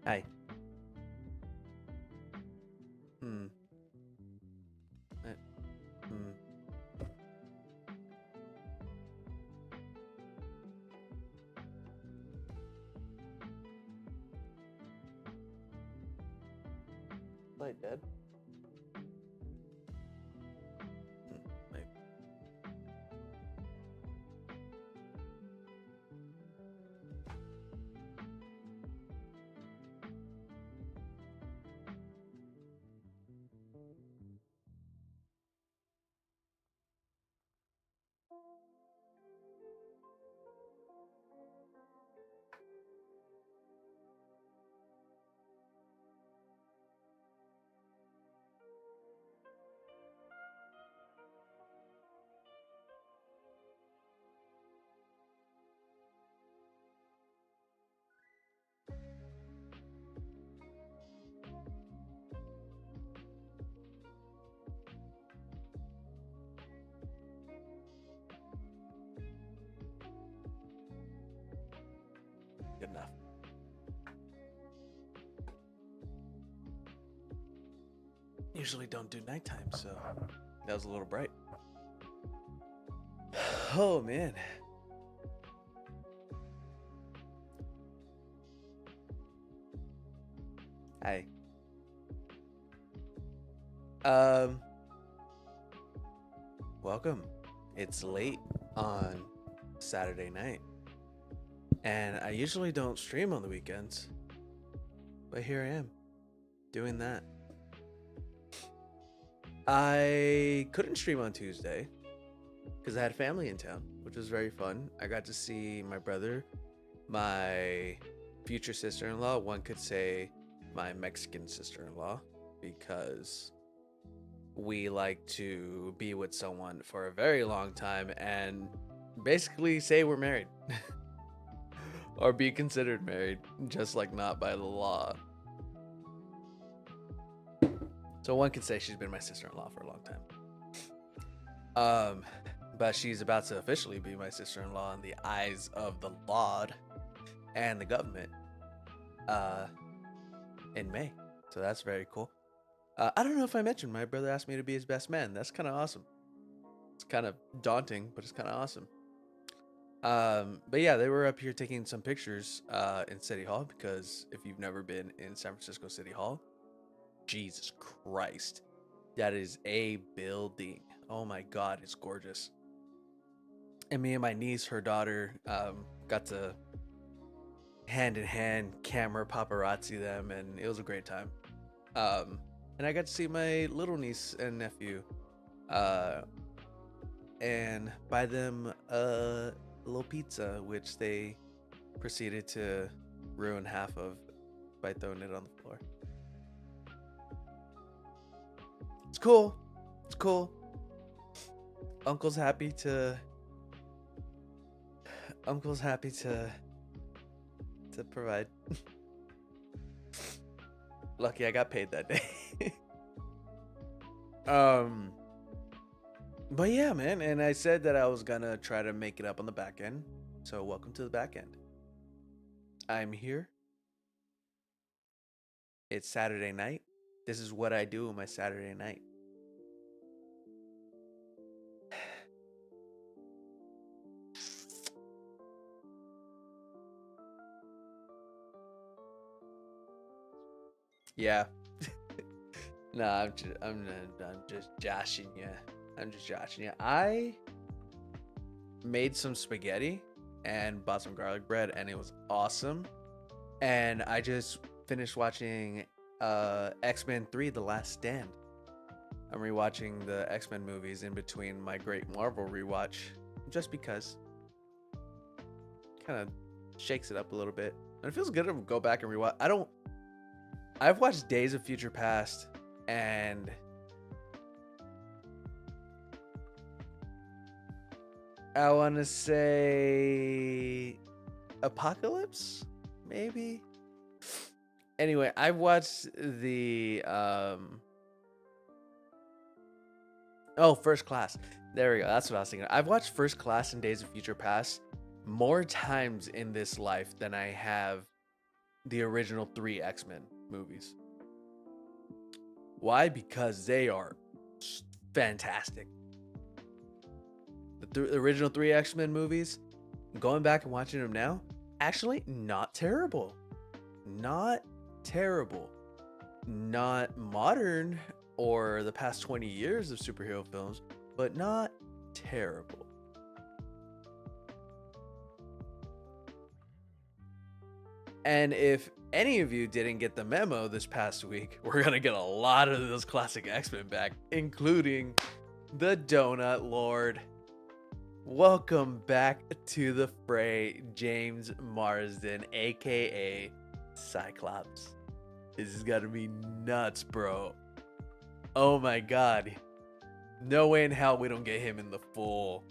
Hi. Hmm. Uh, hmm. Play dead. Maybe. Good enough. Usually don't do nighttime, so that was a little bright. Oh man. Hi. Um. Welcome. It's late on Saturday night, and I usually don't stream on the weekends, but here I am doing that. I couldn't stream on Tuesday because I had family in town, which was very fun. I got to see my brother, my future sister in law. One could say my Mexican sister in law, because we like to be with someone for a very long time and basically say we're married or be considered married, just like not by the law. So one could say she's been my sister-in-law for a long time. But she's about to officially be my sister-in-law in the eyes of the law and the government in May. So that's very cool. I don't know if I mentioned my brother asked me to be his best man. That's kind of awesome. It's kind of daunting, but it's kind of awesome. But yeah, they were up here taking some pictures in City Hall, because if you've never been in San Francisco City Hall, Jesus Christ, that is a building. Oh my God, it's gorgeous. And me and my niece, her daughter, got to hand in hand camera paparazzi them, and it was a great time. And I got to see my little niece and nephew, uh, and buy them a little pizza, which they proceeded to ruin half of by throwing it on the floor. It's cool. It's cool. Uncle's happy to. Uncle's happy to provide. Lucky I got paid that day. um. But yeah, man, and I said that I was gonna try to make it up on the back end. So welcome to the back end. I'm here. It's Saturday night. This is what I do on my Saturday night. Yeah. No, I'm just joshing you. I'm just joshing you. I made some spaghetti and bought some garlic bread, and it was awesome. And I just finished watching X-Men 3: The Last Stand. I'm rewatching the X-Men movies in between my great Marvel rewatch, just because. Kind of shakes it up a little bit. And it feels good to go back and rewatch. I've watched Days of Future Past, and I want to say Apocalypse, maybe. Anyway, I've watched the First Class. There we go. That's what I was thinking. I've watched First Class and Days of Future Past more times in this life than I have the original 3 X-Men movies. Why? Because they are fantastic. The original 3 X-Men movies, going back and watching them now, actually not terrible. Not terrible. Not modern or the past 20 years of superhero films, but not terrible. And if any of you didn't get the memo this past week, we're going to get a lot of those classic X-Men back, including the Donut Lord. Welcome back to the fray, James Marsden, aka Cyclops. This is gotta be nuts, bro. Oh my god. No way in hell we don't get him in the full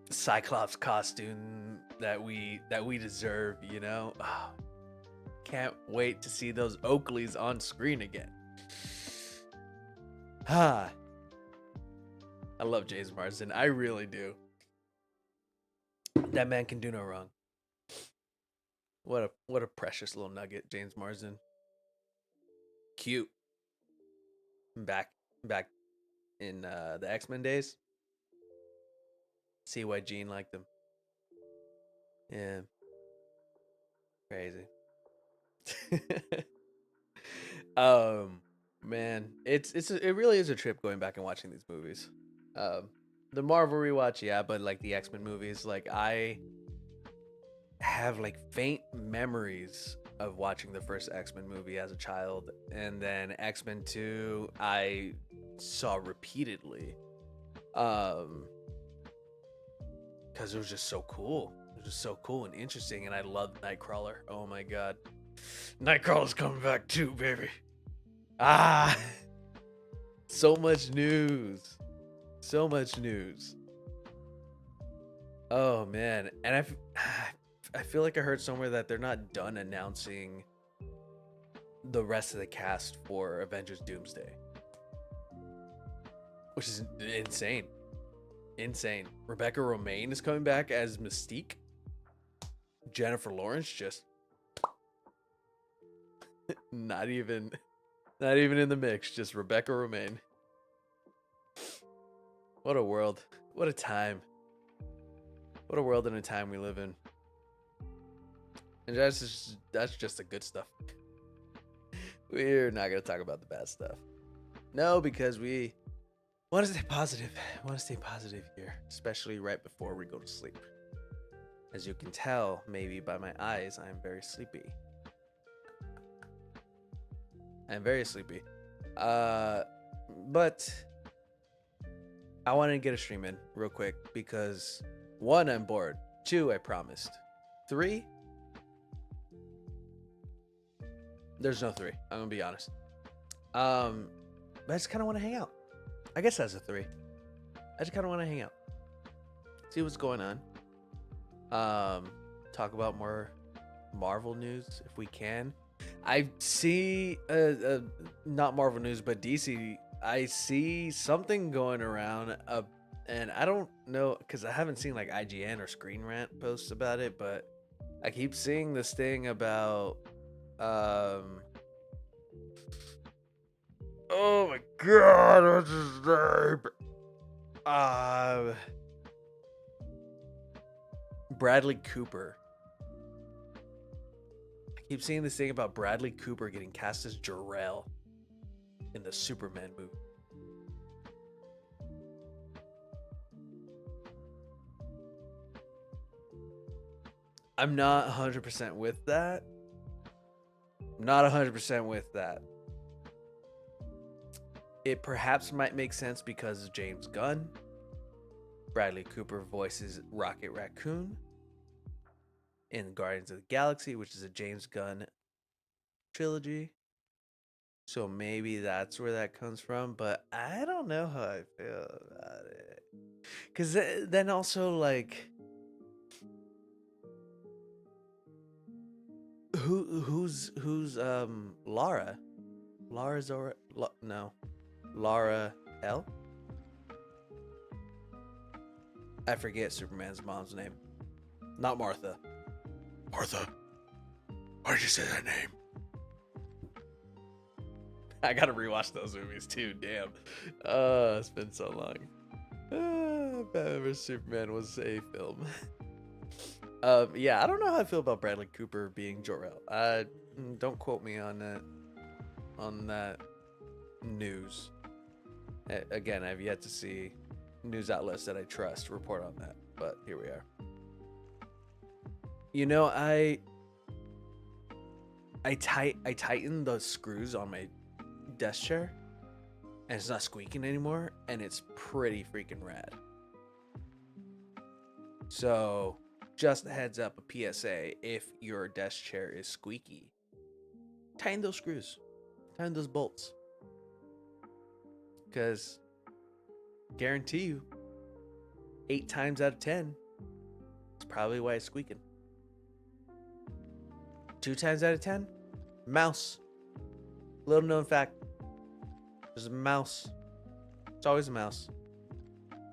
Cyclops costume that we deserve, you know? Oh, can't wait to see those Oakleys on screen again. I love James Marsden. I really do. That man can do no wrong. What a precious little nugget, James Marsden. Cute. Back in the X-Men days. See why Jean liked him. Yeah. Crazy. Man, it really is a trip going back and watching these movies. The Marvel rewatch, yeah, but like the X-Men movies, like I have like faint memories of watching the first X-Men movie as a child, and then X-Men 2 I saw repeatedly. Because it was just so cool. It was just so cool and interesting, and I loved Nightcrawler. Oh my god. Nightcrawler's coming back too, baby. So much news. So much news. Oh man, and I feel like I heard somewhere that they're not done announcing the rest of the cast for Avengers Doomsday, which is insane. Insane. Rebecca Romijn is coming back as Mystique. Jennifer Lawrence just not even in the mix, just Rebecca Romijn. What a world. What a time. What a world and a time we live in. And that's just the good stuff. We're not going to talk about the bad stuff. No, because we want to stay positive. I want to stay positive here, especially right before we go to sleep. As you can tell, maybe by my eyes, I'm very sleepy. I'm very sleepy. But I wanted to get a stream in real quick because 1, I'm bored. 2, I promised. 3, there's no 3. I'm gonna be honest. But I just kind of want to hang out. I guess that's a 3. I just kind of want to hang out, see what's going on. Talk about more Marvel news if we can. I see, not Marvel news, but DC. I see something going around, and I don't know because I haven't seen like IGN or Screen Rant posts about it, but I keep seeing this thing about, oh my god, what's his name? Bradley Cooper. I keep seeing this thing about Bradley Cooper getting cast as Jor-El in the Superman movie. I'm not 100% with that. Not 100% with that. It perhaps might make sense because of James Gunn. Bradley Cooper voices Rocket Raccoon in Guardians of the Galaxy, which is a James Gunn trilogy. So maybe that's where that comes from, but I don't know how I feel about it. Because then also, like, who's Lara? Lara L? I forget Superman's mom's name. Not Martha. Martha. Why'd you say that name? I gotta rewatch those movies too. Damn. It's been so long. Batman vs Superman was a film. Yeah, I don't know how I feel about Bradley Cooper being Jor-El. Don't quote me on that news. Again, I've yet to see news outlets that I trust report on that, but here we are. You know, I tightened the screws on my desk chair, and it's not squeaking anymore, and it's pretty freaking rad. So, just a heads up, a PSA: if your desk chair is squeaky, tighten those screws, tighten those bolts, because guarantee you, 8 times out of 10, it's probably why it's squeaking. 2 times out of 10, mouse. Little known fact, there's a mouse. It's always a mouse.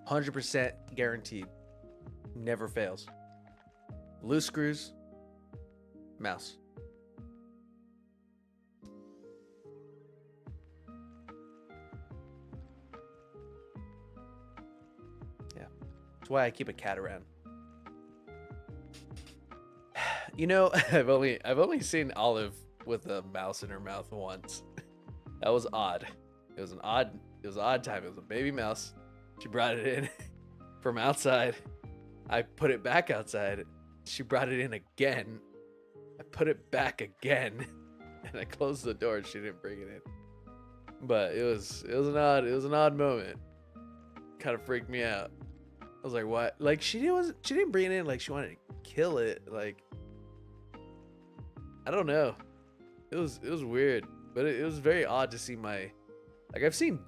100% guaranteed. Never fails. Loose screws, mouse. Yeah, that's why I keep a cat around. You know, I've only seen Olive with a mouse in her mouth once. That was odd. It was an odd time. It was a baby mouse. She brought it in from outside. I put it back outside. She brought it in again. I put it back again, and I closed the door and she didn't bring it in. But it was an odd moment. Kind of freaked me out. I was like, what? Like she didn't bring it in like she wanted to kill it. Like, I don't know. It was weird, but it was very odd to see I've seen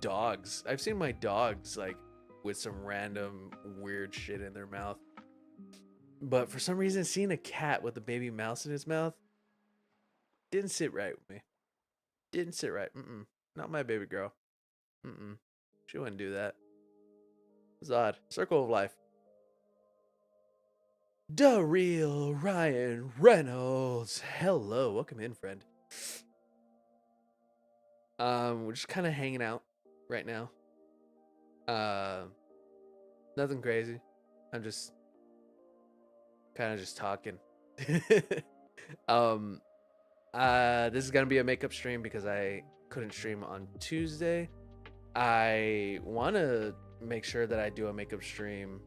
my dogs like with some random weird shit in their mouth. But for some reason, seeing a cat with a baby mouse in his mouth didn't sit right with me. Didn't sit right. Not my baby girl. She wouldn't do that. It was odd. Circle of life. The real Ryan Reynolds. Hello, welcome in, friend. We're just kind of hanging out right now. Nothing crazy. I'm just kind of just talking. This is gonna be a makeup stream because I couldn't stream on Tuesday. I want to make sure that I do a makeup stream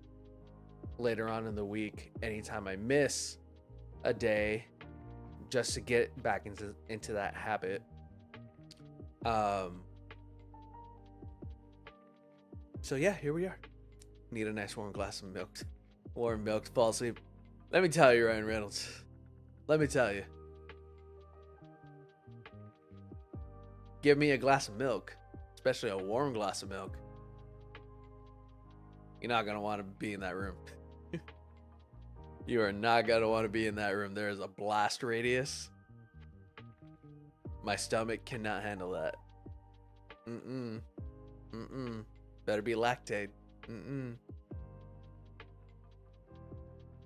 later on in the week anytime I miss a day, just to get back into that habit. So yeah, here we are. Need a nice warm glass of milk. Warm milk to fall asleep. Let me tell you, Ryan Reynolds. Let me tell you. Give me a glass of milk, especially a warm glass of milk. You're not gonna want to be in that room. You are not gonna want to be in that room. There is a blast radius. My stomach cannot handle that. Better be lactate.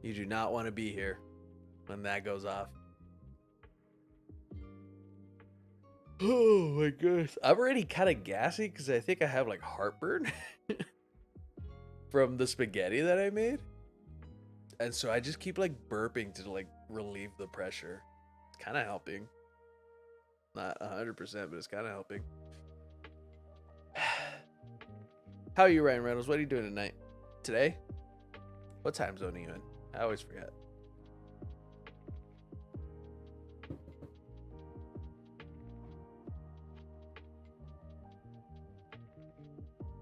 You do not want to be here when that goes off. Oh my goodness. I'm already kind of gassy because I think I have like heartburn from the spaghetti that I made. And so I just keep like burping to like relieve the pressure. It's kind of helping. Not 100%, but it's kind of helping. How are you, Ryan Reynolds? What are you doing tonight? Today? What time zone are you in? I always forget.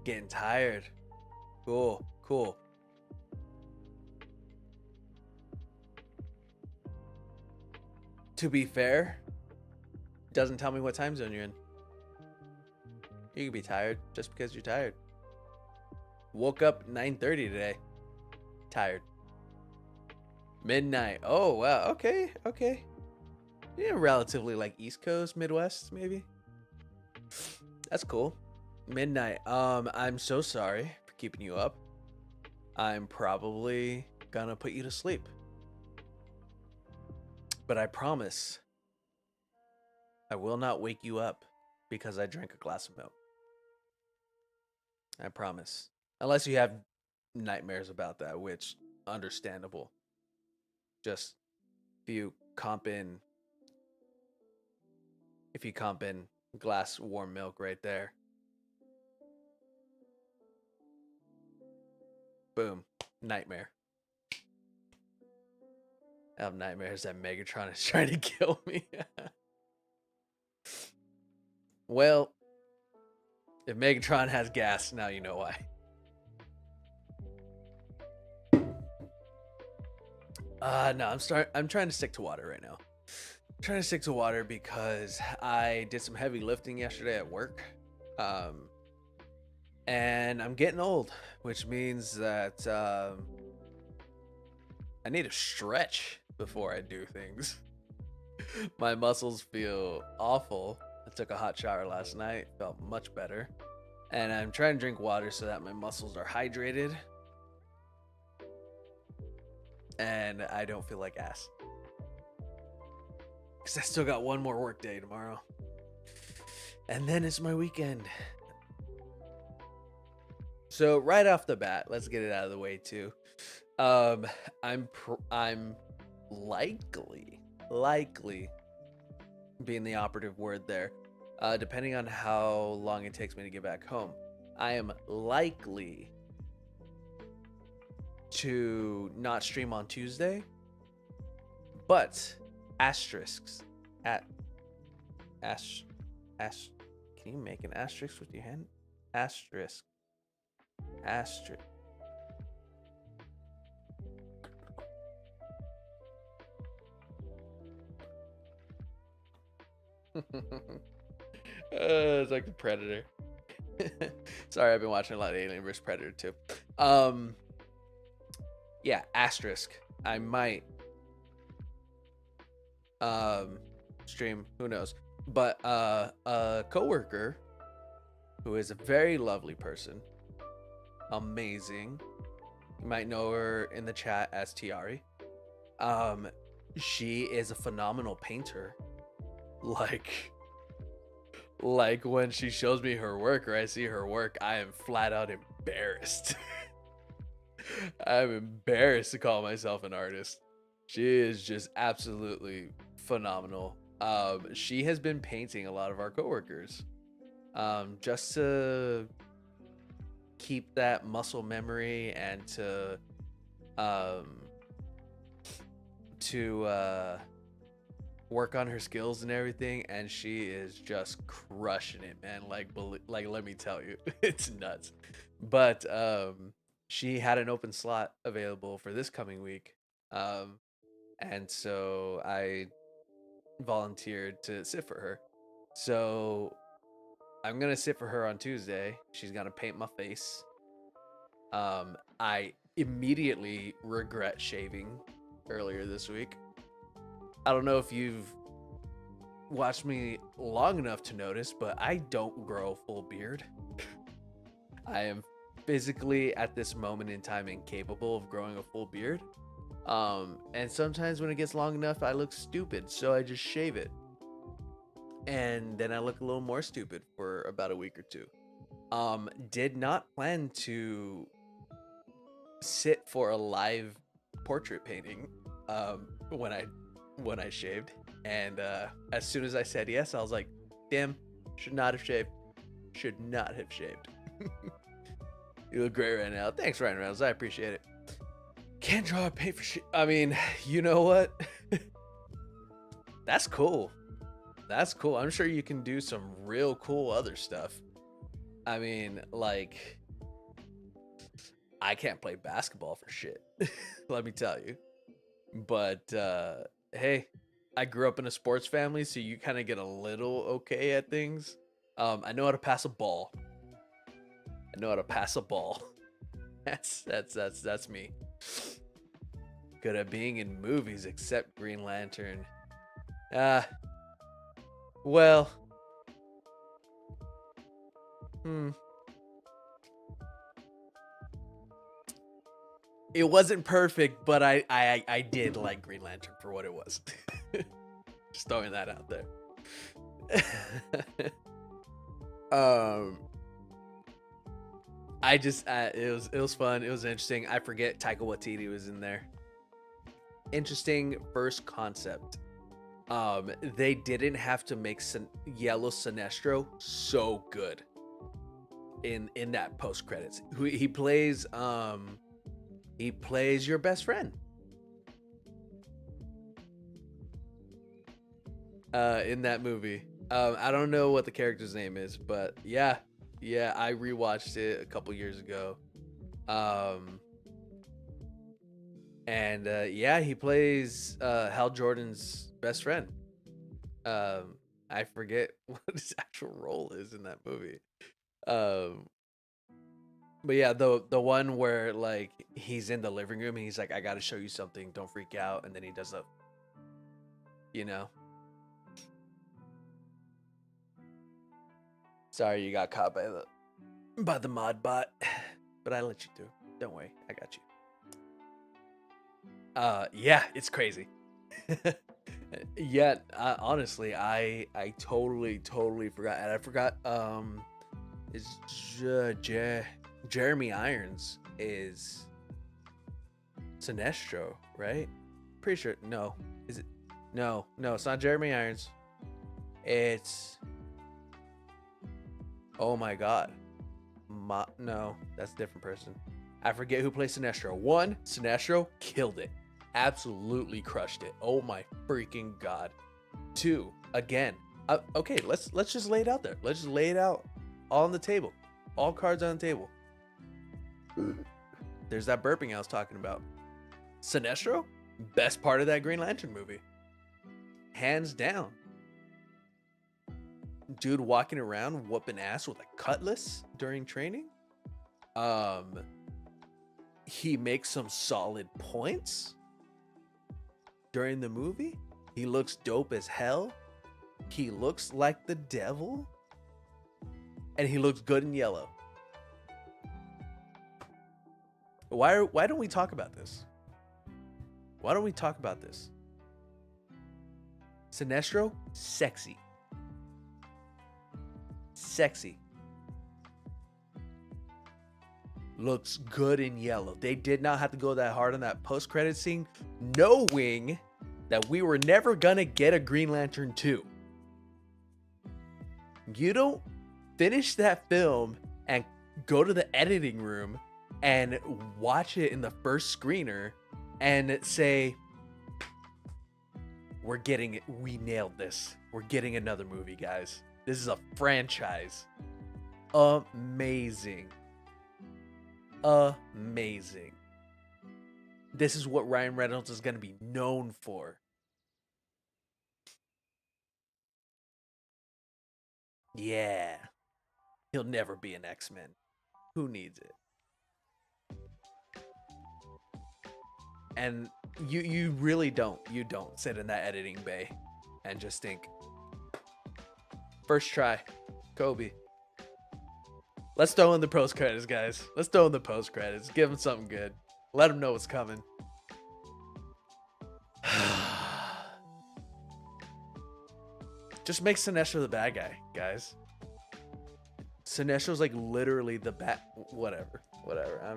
Getting tired. Cool. To be fair, doesn't tell me what time zone you're in. You can be tired just because you're tired. Woke up 9:30 today. Tired. Midnight. Oh wow. Okay. Yeah, relatively like East Coast, Midwest, maybe. That's cool. Midnight. I'm so sorry for keeping you up. I'm probably gonna put you to sleep. But I promise I will not wake you up because I drank a glass of milk. I promise. Unless you have nightmares about that, which understandable. Just if you comp in glass warm milk right there. Boom. Nightmare. I have nightmares that Megatron is trying to kill me. Well, if Megatron has gas, now you know why. No, I'm trying to stick to water right now. I'm trying to stick to water because I did some heavy lifting yesterday at work. And I'm getting old, which means that I need to stretch before I do things. My muscles feel awful. I took a hot shower last night, felt much better. And I'm trying to drink water so that my muscles are hydrated. And I don't feel like ass. Because I still got one more work day tomorrow. And then it's my weekend. So right off the bat, let's get it out of the way too. I'm likely being the operative word there, depending on how long it takes me to get back home. I am likely to not stream on Tuesday, but asterisks at can you make an asterisk with your hand? Asterisk. It's like the Predator. Sorry, I've been watching a lot of Alien vs Predator too. Yeah, asterisk. I might stream, who knows. But a coworker who is a very lovely person, amazing. You might know her in the chat as Tiari. She is a phenomenal painter. Like when she shows me her work or I see her work, I am flat out embarrassed. I'm embarrassed to call myself an artist. She is just absolutely phenomenal. She has been painting a lot of our coworkers, just to keep that muscle memory and to work on her skills and everything, and she is just crushing it, man. Like let me tell you, it's nuts. But she had an open slot available for this coming week, and so I volunteered to sit for her. So I'm gonna sit for her on Tuesday. She's gonna paint my face. I immediately regret shaving earlier this week. I don't know if you've watched me long enough to notice, but I don't grow a full beard. I am physically at this moment in time incapable of growing a full beard. And sometimes when it gets long enough, I look stupid, so I just shave it. And then I look a little more stupid for about a week or two. Did not plan to sit for a live portrait painting when I shaved, and as soon as I said yes, I was like, damn, should not have shaved. You look great right now. Thanks, Ryan Reynolds. I appreciate it. Can't draw or paint for shit. I mean, you know what? That's cool. I'm sure you can do some real cool other stuff. I mean, like, I can't play basketball for shit. Let me tell you. But hey, I grew up in a sports family, so you kind of get a little okay at things. I know how to pass a ball. That's me. Good at being in movies, except Green Lantern. Well, it wasn't perfect, but I did like Green Lantern for what it was. Just throwing that out there. um, I just it was fun. It was interesting. I forget Taika Waititi was in there. Interesting first concept. They didn't have to make Yellow Sinestro so good in that post credits. He plays your best friend in that movie. I don't know what the character's name is, but yeah, I rewatched it a couple years ago. And yeah, he plays Hal Jordan's best friend. I forget what his actual role is in that movie. But yeah, the one where like he's in the living room and he's like, I gotta show you something, don't freak out, and then he does a, you know. Sorry you got caught by the mod bot, but I let you through. Don't worry, I got you. Yeah, it's crazy. Yeah, honestly, I totally forgot, and I forgot. It's Jeremy Irons is Sinestro, right? Pretty sure. No, is it? No, it's not Jeremy Irons. It's. Oh my god. No, that's a different person. I forget who plays Sinestro. One, Sinestro killed it. Absolutely crushed it. Oh my freaking god. Two, again. Okay, let's just lay it out there. Let's just lay it out all on the table. All cards on the table. There's that burping I was talking about. Sinestro, best part of that Green Lantern movie. Hands down. Dude walking around whooping ass with a cutlass during training. He makes some solid points during the movie. He looks dope as hell. He looks like the devil. And he looks good in yellow. Why don't we talk about this? Why don't we talk about this? Sinestro, sexy. Sexy. Looks good in yellow. They did not have to go that hard on that post-credit scene, knowing that we were never gonna get a Green Lantern 2. You don't finish that film and go to the editing room and watch it in the first screener and say, we nailed this. We're getting another movie, guys. This is a franchise. Amazing. Amazing. This is what Ryan Reynolds is going to be known for. Yeah. He'll never be an X-Men. Who needs it? And you really don't. You don't sit in that editing bay and just think, first try, Kobe. Let's throw in the post credits, guys. Let's throw in the post credits. Give them something good. Let them know what's coming. Just make Sinestro the bad guy, guys. Sinestro's like literally the bad. Whatever. Whatever.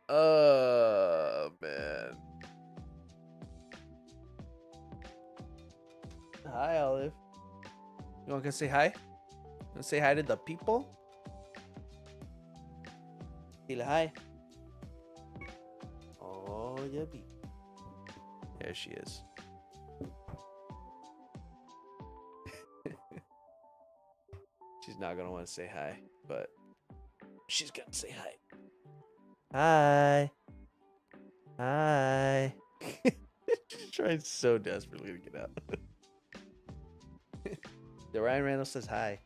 Oh man. Hi, Olive. You want to say hi? Want to say hi to the people? Say hi. Oh, yeah, be. There she is. She's not gonna want to say hi, but she's gonna say hi. Hi. She's trying so desperately to get out. The Ryan Reynolds says hi.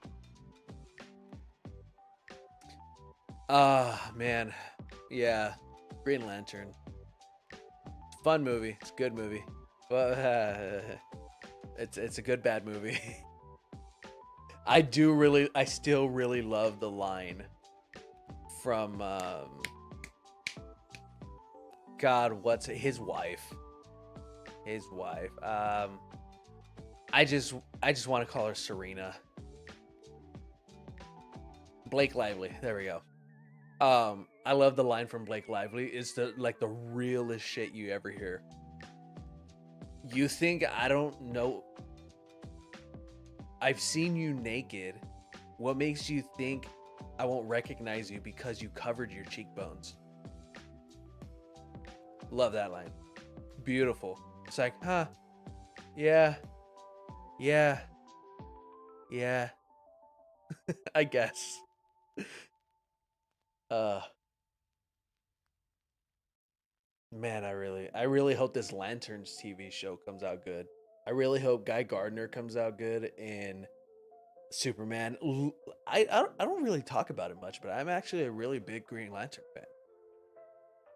Man. Yeah. Green Lantern. It's a fun movie. It's a good movie. But it's a good bad movie. I still really love the line from God, what's it? His wife. His wife. I just want to call her Serena. Blake Lively. There we go. I love the line from Blake Lively. It's the realest shit you ever hear. You think I don't know? I've seen you naked. What makes you think I won't recognize you because you covered your cheekbones? Love that line. Beautiful. It's like, huh? Yeah. Yeah. Yeah. I guess. Uh Man, I really hope this Lanterns TV show comes out good. I really hope Guy Gardner comes out good in Superman. I don't really talk about it much, but I'm actually a really big Green Lantern fan.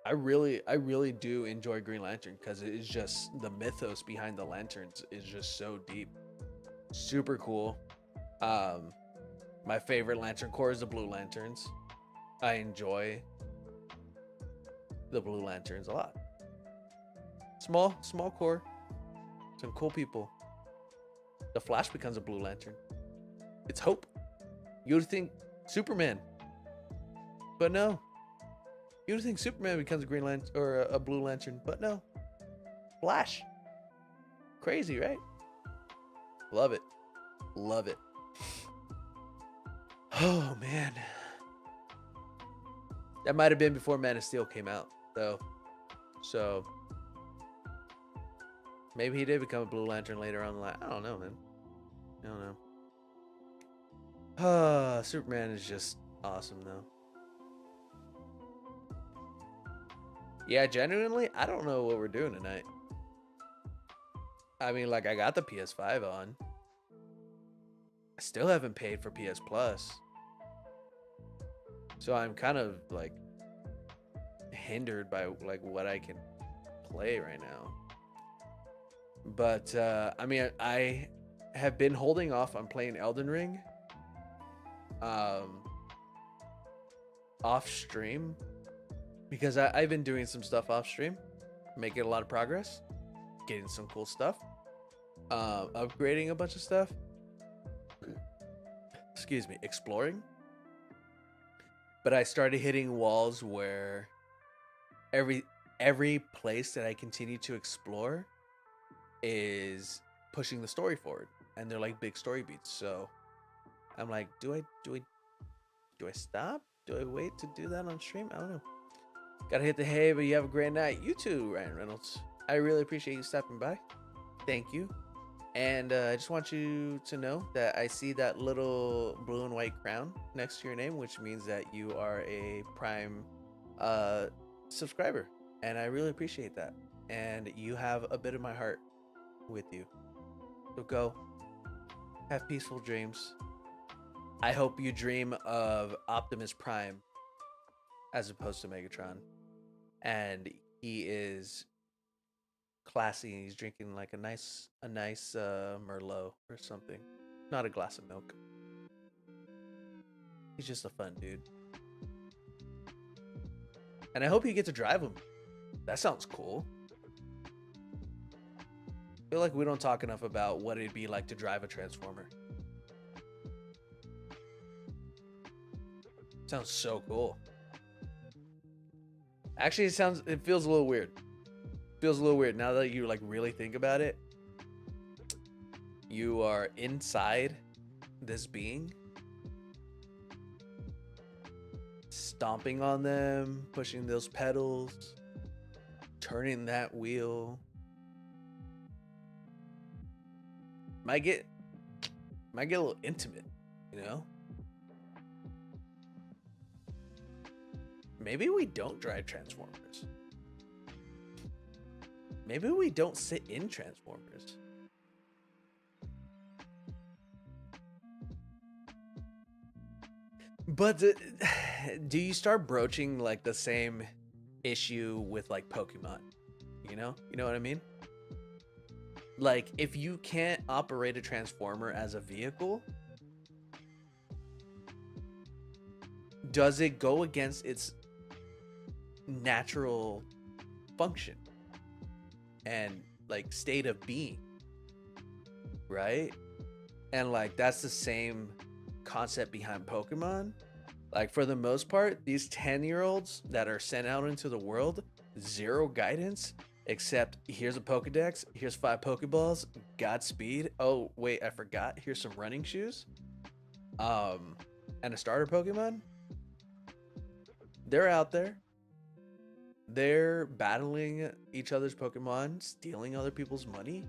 I really do enjoy Green Lantern because it is just the mythos behind the lanterns is just so deep. Super cool. Um my favorite Lantern Corps is the Blue Lanterns. I enjoy the Blue Lanterns a lot. Small core. Some cool people. The Flash becomes a Blue Lantern. It's hope. You would think Superman, but no. You would think Superman becomes a Green Lantern or a Blue Lantern, but no. Flash. Crazy, right? Love it. Love it. Oh man. That might have been before Man of Steel came out, though. So maybe he did become a Blue Lantern later on in life. I don't know, man. I don't know. Superman is just awesome, though. Yeah, genuinely, I don't know what we're doing tonight. I mean, like, I got the PS5 on. I still haven't paid for PS Plus. So I'm kind of, like, hindered by, like, what I can play right now. But, I mean, I have been holding off on playing Elden Ring. Off stream. Because I've been doing some stuff off stream. Making a lot of progress. Getting some cool stuff. Upgrading a bunch of stuff. Excuse me. Exploring. But I started hitting walls where every place that I continue to explore is pushing the story forward, and they're like big story beats. So I'm like, do I stop? Do I wait to do that on stream? I don't know. Gotta hit the hay, but you have a great night. You too, Ryan Reynolds. I really appreciate you stopping by. Thank you. And I just want you to know that I see that little blue and white crown next to your name, which means that you are a Prime subscriber. And I really appreciate that. And you have a bit of my heart with you. So go. Have peaceful dreams. I hope you dream of Optimus Prime as opposed to Megatron. And he is classy and he's drinking like a nice Merlot or something. Not a glass of milk. He's just a fun dude. And I hope you get to drive him. That sounds cool. I feel like we don't talk enough about what it'd be like to drive a Transformer. Sounds so cool. Actually, it feels a little weird. Feels a little weird now that you like really think about it. You are inside this being, stomping on them, pushing those pedals, turning that wheel. Might get a little intimate, you know? Maybe we don't drive Transformers. Maybe we don't sit in Transformers. But do you start broaching like the same issue with like Pokemon? You know what I mean? Like if you can't operate a Transformer as a vehicle, does it go against its natural function? And like state of being, right? And like that's the same concept behind Pokemon. Like for the most part, these 10-year-olds that are sent out into the world, zero guidance, except here's a Pokedex, here's 5 Pokeballs, Godspeed. Oh, wait, I forgot. Here's some running shoes. And a starter Pokemon. They're out there. They're battling each other's Pokemon, stealing other people's money,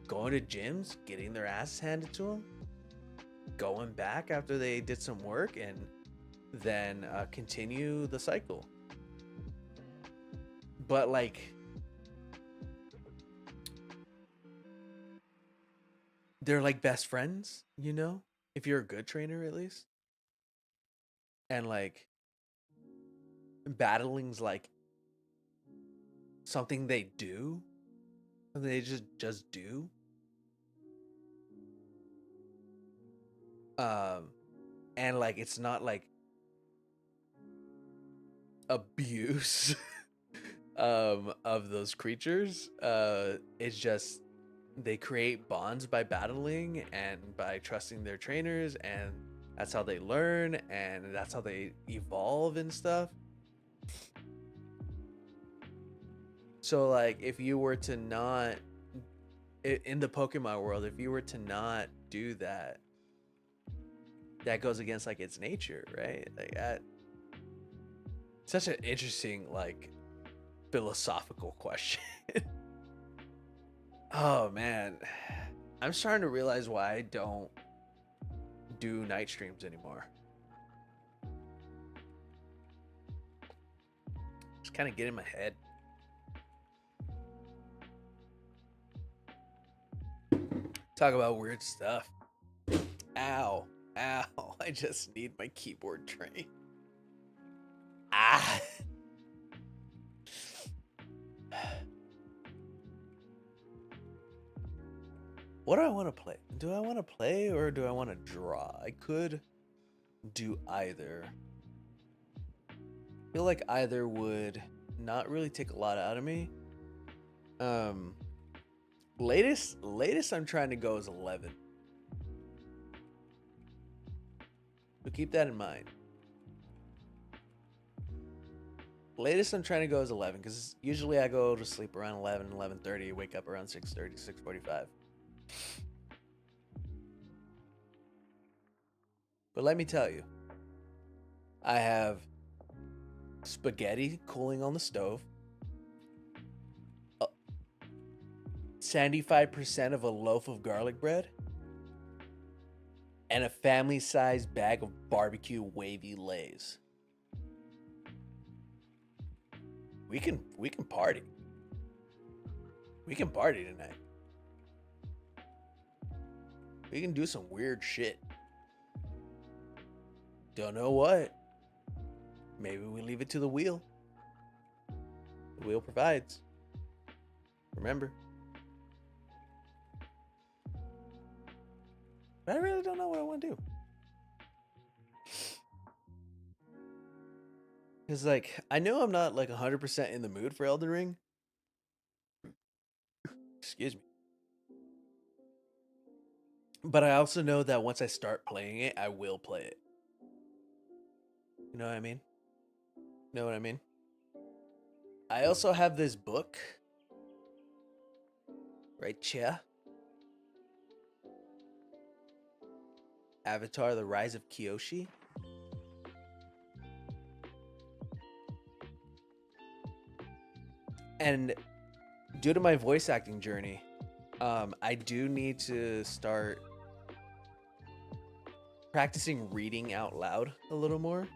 going to gyms, getting their asses handed to them, going back after they did some work, and then continue the cycle. But like, they're like best friends, you know, if you're a good trainer at least. And like, battling's like something they do, something they just do. Um, and like it's not like abuse of those creatures. It's just they create bonds by battling and by trusting their trainers, and that's how they learn and that's how they evolve and stuff. So like if you were to not in the Pokemon world, if you were to not do that, that goes against like its nature, right? Like such an interesting like philosophical question. Oh man, I'm starting to realize why I don't do night streams anymore. Just kind of get in my head. Talk about weird stuff. Ow, ow! I just need my keyboard tray. Ah. What do I want to play? Do I want to play or do I want to draw? I could do either. I feel like either would not really take a lot out of me. Latest I'm trying to go is 11. So keep that in mind. Latest I'm trying to go is 11 because usually I go to sleep around 11, 11:30, wake up around 6:30, 6:45. But let me tell you, I have spaghetti cooling on the stove, 75% of a loaf of garlic bread, and a family-sized bag of barbecue wavy lays. We can party. We can party tonight. We can do some weird shit. Don't know what. Maybe we leave it to the wheel. The wheel provides. Remember. But I really don't know what I want to do. Because, like, I know I'm not, like, 100% in the mood for Elden Ring. Excuse me. But I also know that once I start playing it, I will play it. You know what I mean? Know what I mean? I also have this book. Right here. Avatar: The Rise of Kyoshi. And due to my voice acting journey, I do need to start practicing reading out loud a little more.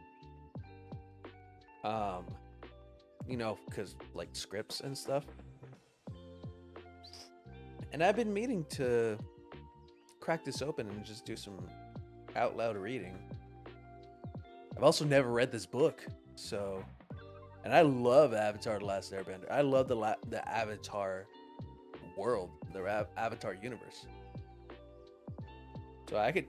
You know, because like scripts and stuff. And I've been meaning to crack this open and just do some out loud reading. I've also never read this book, so, and I love Avatar: The Last Airbender. I love the Avatar world, the Avatar universe. So I could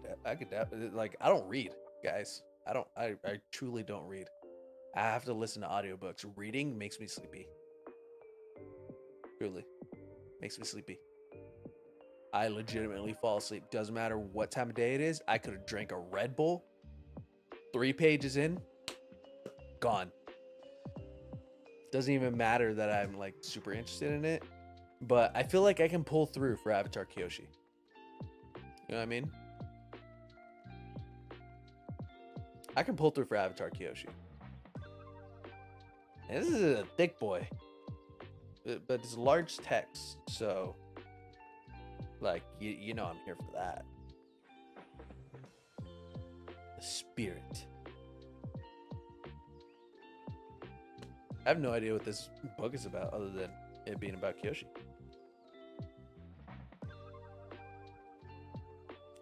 like, I don't read, guys. I truly don't read. I have to listen to audiobooks. Reading makes me sleepy. Truly. Makes me sleepy. I legitimately fall asleep. Doesn't matter what time of day it is. I could have drank a Red Bull. 3 pages in, gone. Doesn't even matter that I'm like super interested in it. But I feel like I can pull through for Avatar Kyoshi. You know what I mean? I can pull through for Avatar Kyoshi. And this is a thick boy. But it's large text, so like you know I'm here for that. The spirit. I have no idea what this book is about other than it being about Kyoshi.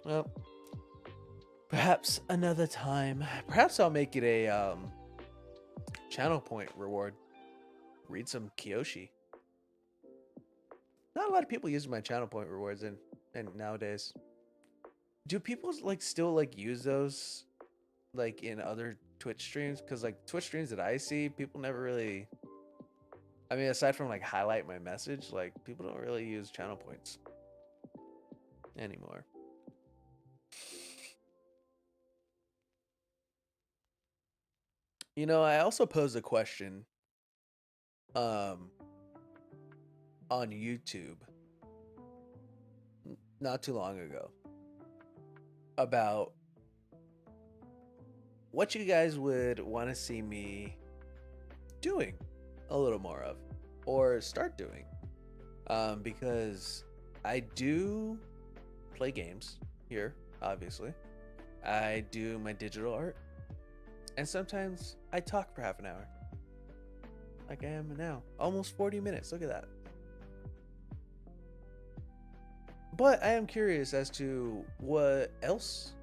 Well, perhaps another time. Perhaps I'll make it a channel point reward. Read some Kyoshi. Not a lot of people use my channel point rewards and nowadays. Do people like still like use those like in other Twitch streams? Because like Twitch streams that I see, people never really, I mean, aside from like highlight my message, like people don't really use channel points anymore. You know, I also posed a question on YouTube not too long ago about what you guys would want to see me doing a little more of or start doing, because I do play games here, obviously. I do my digital art, and sometimes I talk for half an hour like I am now. Almost 40 minutes. Look at that. But I am curious as to what else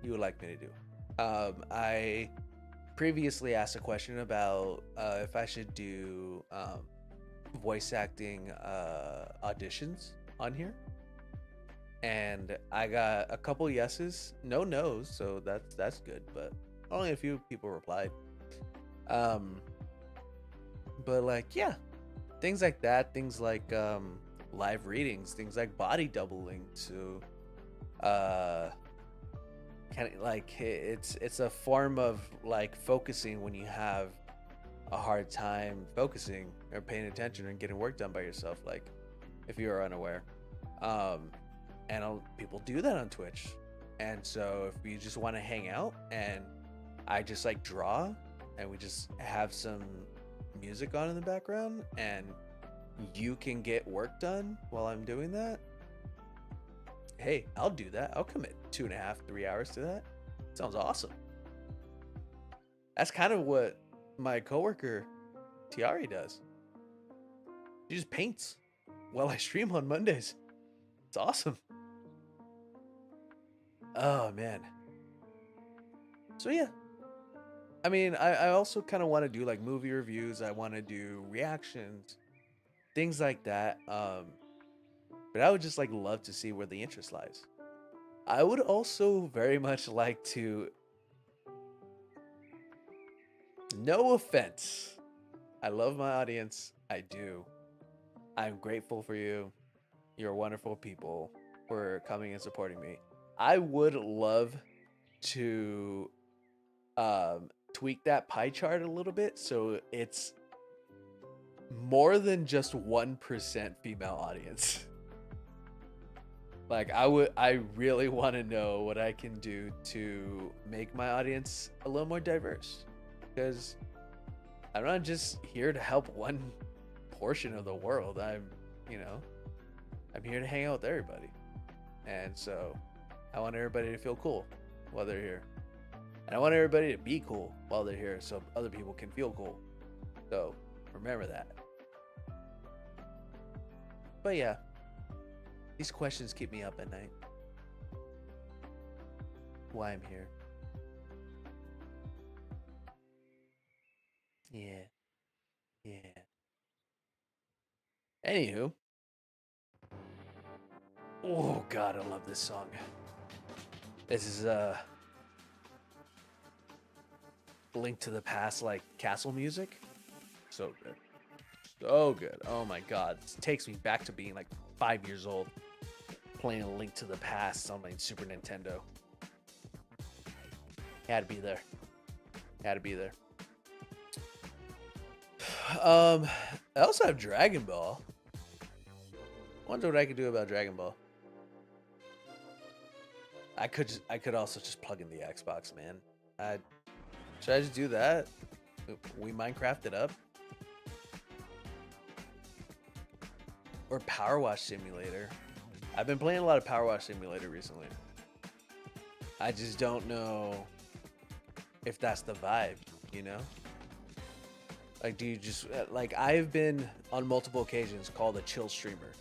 you would like me to do. I previously asked a question about if I should do voice acting auditions on here. And I got a couple yeses, no nos, so that's good, but only a few people replied. But like, yeah, things like that, things like live readings, things like body doubling to kind of like it's a form of like focusing when you have a hard time focusing or paying attention and getting work done by yourself, like if you are unaware. And people do that on Twitch. And so if you just want to hang out and I just like draw and we just have some music on in the background and you can get work done while I'm doing that, hey, I'll do that. I'll commit 2.5, 3 hours to that. Sounds awesome. That's kind of what my coworker Tiari does. She just paints while I stream on Mondays. It's awesome. Oh man. So yeah. I mean, I also kind of want to do like movie reviews. I want to do reactions, things like that. But I would just like love to see where the interest lies. I would also very much like to, no offense, I love my audience. I do. I'm grateful for you. You're wonderful people for coming and supporting me. I would love to tweak that pie chart a little bit so it's more than just 1% female audience. Like I really want to know what I can do to make my audience a little more diverse, because I'm not just here to help one portion of the world. I'm here to hang out with everybody. And so I want everybody to feel cool while they're here. And I want everybody to be cool while they're here so other people can feel cool. So remember that. But yeah, these questions keep me up at night. Why I'm here. Yeah. Yeah. Anywho. Oh god, I love this song. This is Link to the Past, like castle music. So good. so good. Oh my god, it takes me back to being like 5 years old, playing A Link to the Past on my Super Nintendo. Had to be there. Had to be there. I also have Dragon Ball. Wonder what I could do about Dragon Ball. I could also just plug in the Xbox, man. Should I just do that? We Minecraft it up? Or Power Wash Simulator. I've been playing a lot of Power Wash Simulator recently. I just don't know if that's the vibe, you know? Like, do you just, like, I've been on multiple occasions called a chill streamer.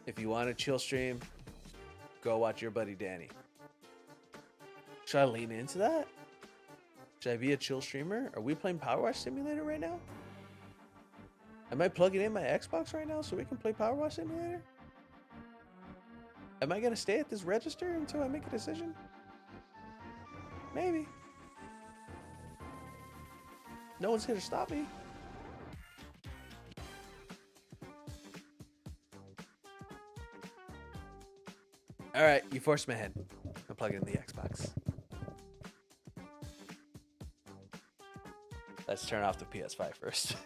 If you want a chill stream, go watch your buddy Danny. Should I lean into that? Should I be a chill streamer? Are we playing Power Wash Simulator right now? Am I plugging in my Xbox right now so we can play Power Wash Simulator? Am I gonna stay at this register until I make a decision? Maybe. No one's gonna stop me. All right, you forced my hand. I'm plugging in the Xbox. Let's turn off the PS5 first.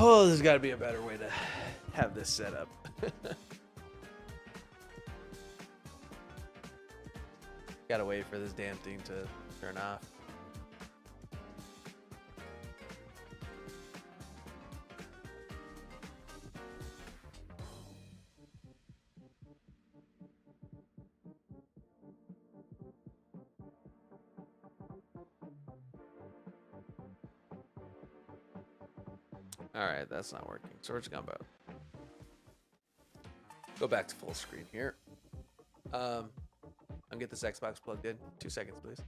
Oh, there's got to be a better way to have this set up. Gotta wait for this damn thing to turn off. All right, that's not working. So we're just gonna go back to full screen here. I'm get this Xbox plugged in. 2 seconds, please.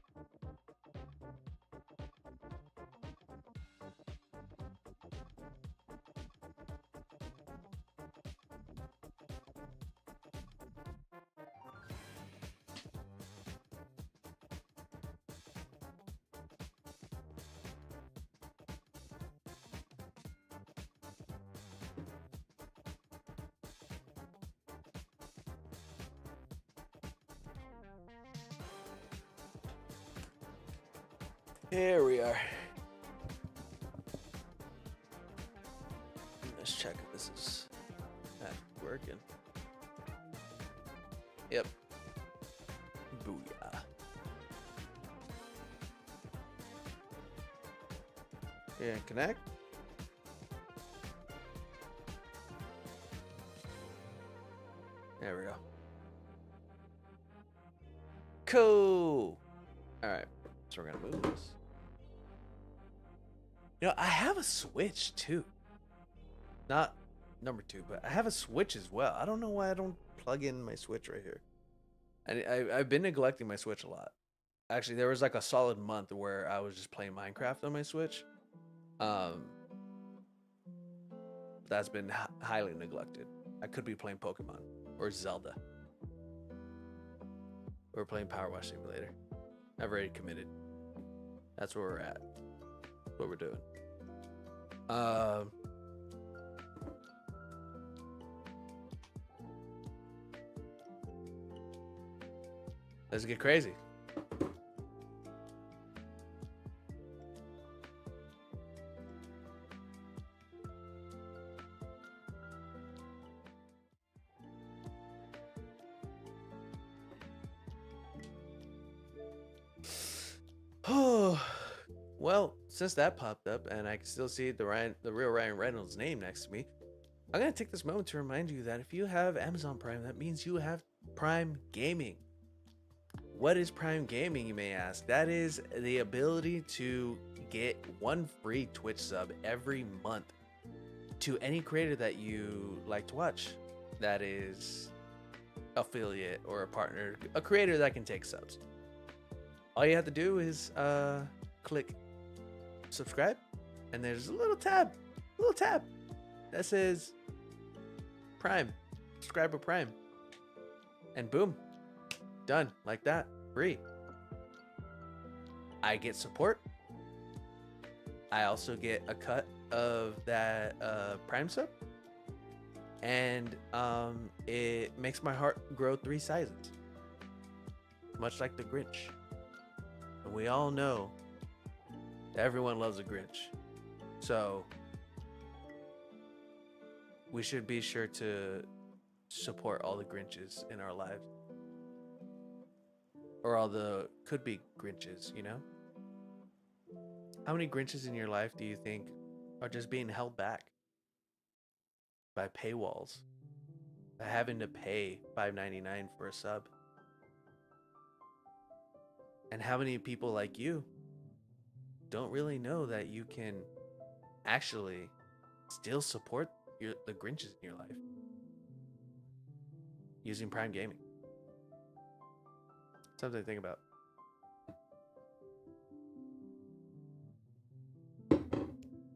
Here we are. Let's check if this is working. Yep. Booyah. Yeah, connect. There we go. Cool. All right. So we're gonna move this. You know, I have a Switch too. Not number 2, but I have a Switch as well. I don't know why I don't plug in my Switch right here. And I've been neglecting my Switch a lot. Actually, there was like a solid month where I was just playing Minecraft on my Switch. That's been highly neglected. I could be playing Pokemon or Zelda. We're playing Power Wash Simulator. I've already committed. That's where we're at. That's what we're doing. Let's get crazy. Well, since that popped up and I can still see the real Ryan Reynolds name next to me, I'm gonna take this moment to remind you that if you have Amazon Prime, that means you have Prime Gaming. What is Prime Gaming, you may ask? That is the ability to get 1 free Twitch sub every month to any creator that you like to watch. That is affiliate or a partner, a creator that can take subs. All you have to do is click subscribe, and there's a little tab that says Prime, subscriber Prime, and boom, done like that, free. I get support. I also get a cut of that Prime sub, and it makes my heart grow 3 sizes, much like the Grinch. And we all know that everyone loves a Grinch, so we should be sure to support all the Grinches in our lives, or all the could-be Grinches, you know? How many Grinches in your life do you think are just being held back by paywalls, by having to pay $5.99 for a sub? And how many people like you don't really know that you can actually still support the Grinches in your life using Prime Gaming? Something to think about.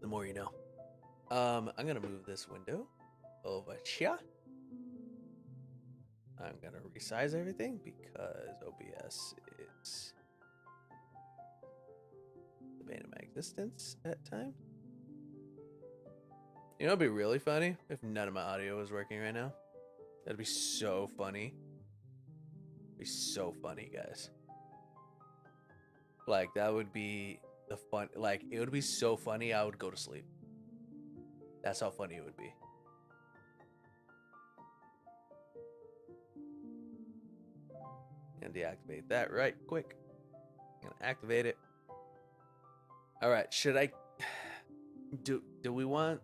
The more you know. I'm gonna move this window over here. I'm gonna resize everything because OBS is the bane of my existence at times. You know, it'd be really funny if none of my audio was working right now. That'd be so funny. It'd be so funny, guys. Like, that would be the fun. Like, it would be so funny, I would go to sleep. That's how funny it would be. And deactivate that right quick. I'm gonna activate it. All right, should I do we want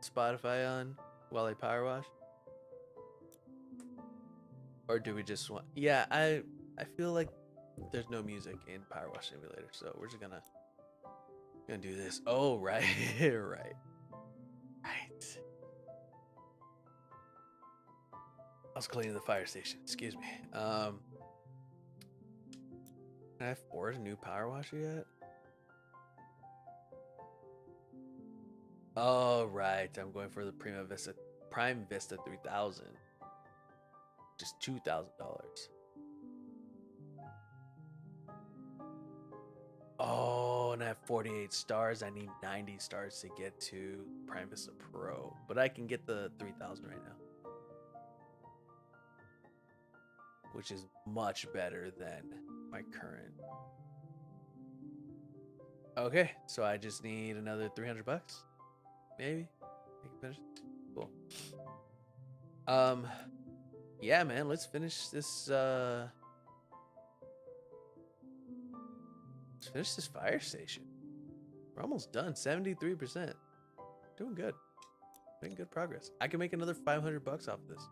Spotify on while I power wash? Or do we just want... Yeah, I feel like there's no music in Power Wash Simulator, so we're just gonna do this. Oh, right. right. I was cleaning the fire station. Excuse me. Can I afford a new power washer yet? Oh, right. I'm going for the Prime Vista 3000. Just $2,000. Oh, and I have 48 stars. I need 90 stars to get to Prime Vista Pro, but I can get the 3000 right now, which is much better than my current. Okay, so I just need another 300 bucks, maybe. I can finish. Cool. Yeah, man, let's finish this. Let's finish this fire station. We're almost done. 73%. Doing good. Making good progress. I can make another 500 bucks off this.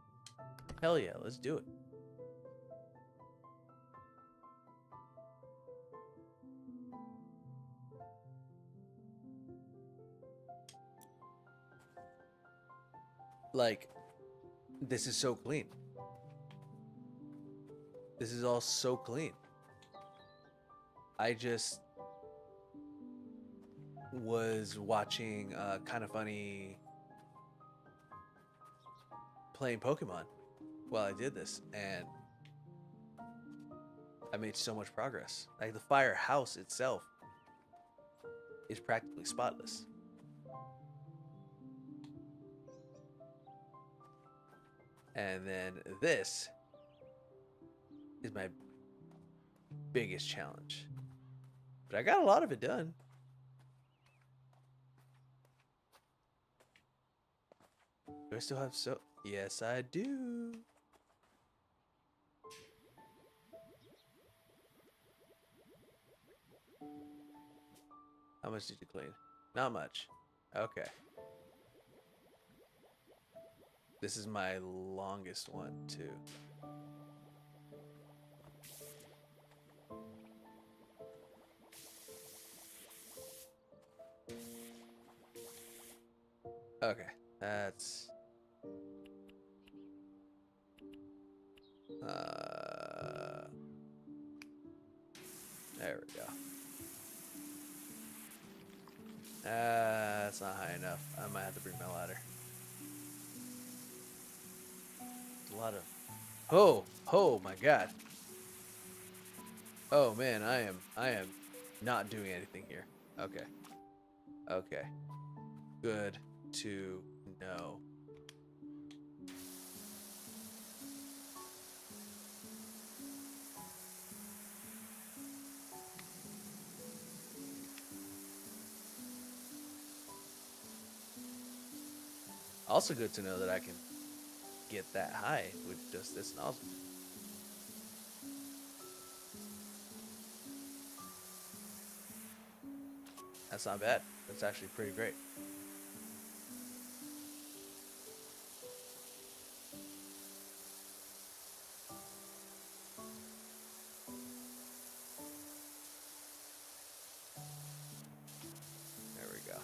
Hell yeah, let's do it. Like, this is so clean. This is all so clean. I just was watching Kinda Funny playing Pokemon while I did this, and I made so much progress. Like, the firehouse itself is practically spotless. And then this is my biggest challenge. But I got a lot of it done. Do I still have so? Yes, I do. How much did you clean? Not much. Okay. This is my longest one, too. Okay, that's... there we go. That's not high enough. I might have to bring my ladder. A lot of. Oh my god. Oh man, I am not doing anything here. Okay. Okay. Good to know. Also good to know that I can get that high with just this nozzle. That's not bad. That's actually pretty great. There we go.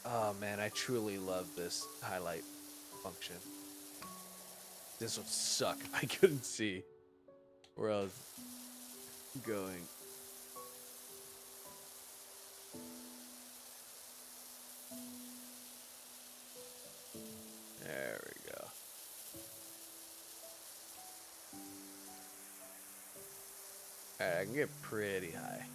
Oh man, I truly love this highlight function. This would suck. I couldn't see where I was going. There we go. Alright, I can get pretty high.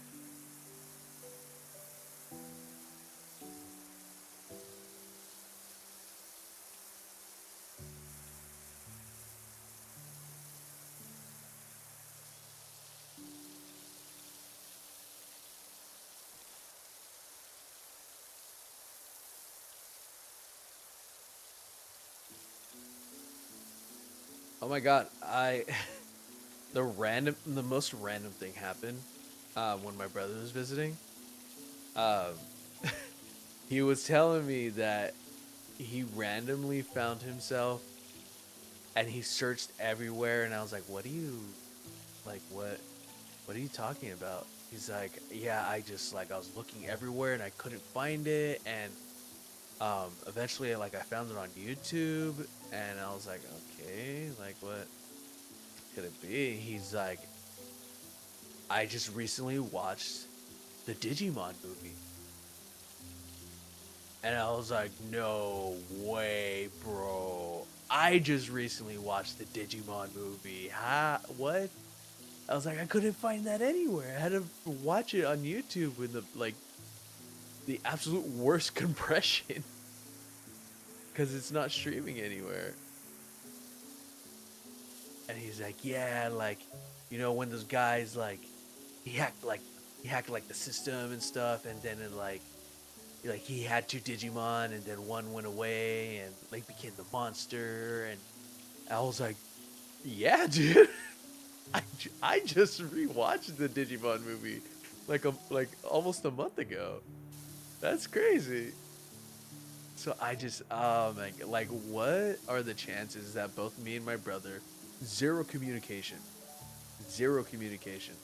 Oh my god, I the most random thing happened when my brother was visiting. Um, he was telling me that he randomly found himself and he searched everywhere, and I was like, "What do you like? What are you talking about?" He's like, "Yeah, I just like I was looking everywhere and I couldn't find it, and eventually like I found it on YouTube." And I was like, "Okay, like what could it be?" He's like, "I just recently watched the Digimon movie." And I was like, "No way, bro. I just recently watched the Digimon movie. What?" I was like, "I couldn't find that anywhere. I had to watch it on YouTube with the absolute worst compression because it's not streaming anywhere." And he's like, "Yeah, like, when those guys he hacked like he hacked like the system and stuff, and then it like he had two Digimon, and then one went away and like became the monster." And I was like, "Yeah, dude." I just rewatched the Digimon movie like almost a month ago. That's crazy. So I just oh my like what are the chances that both me and my brother zero communication, zero communication,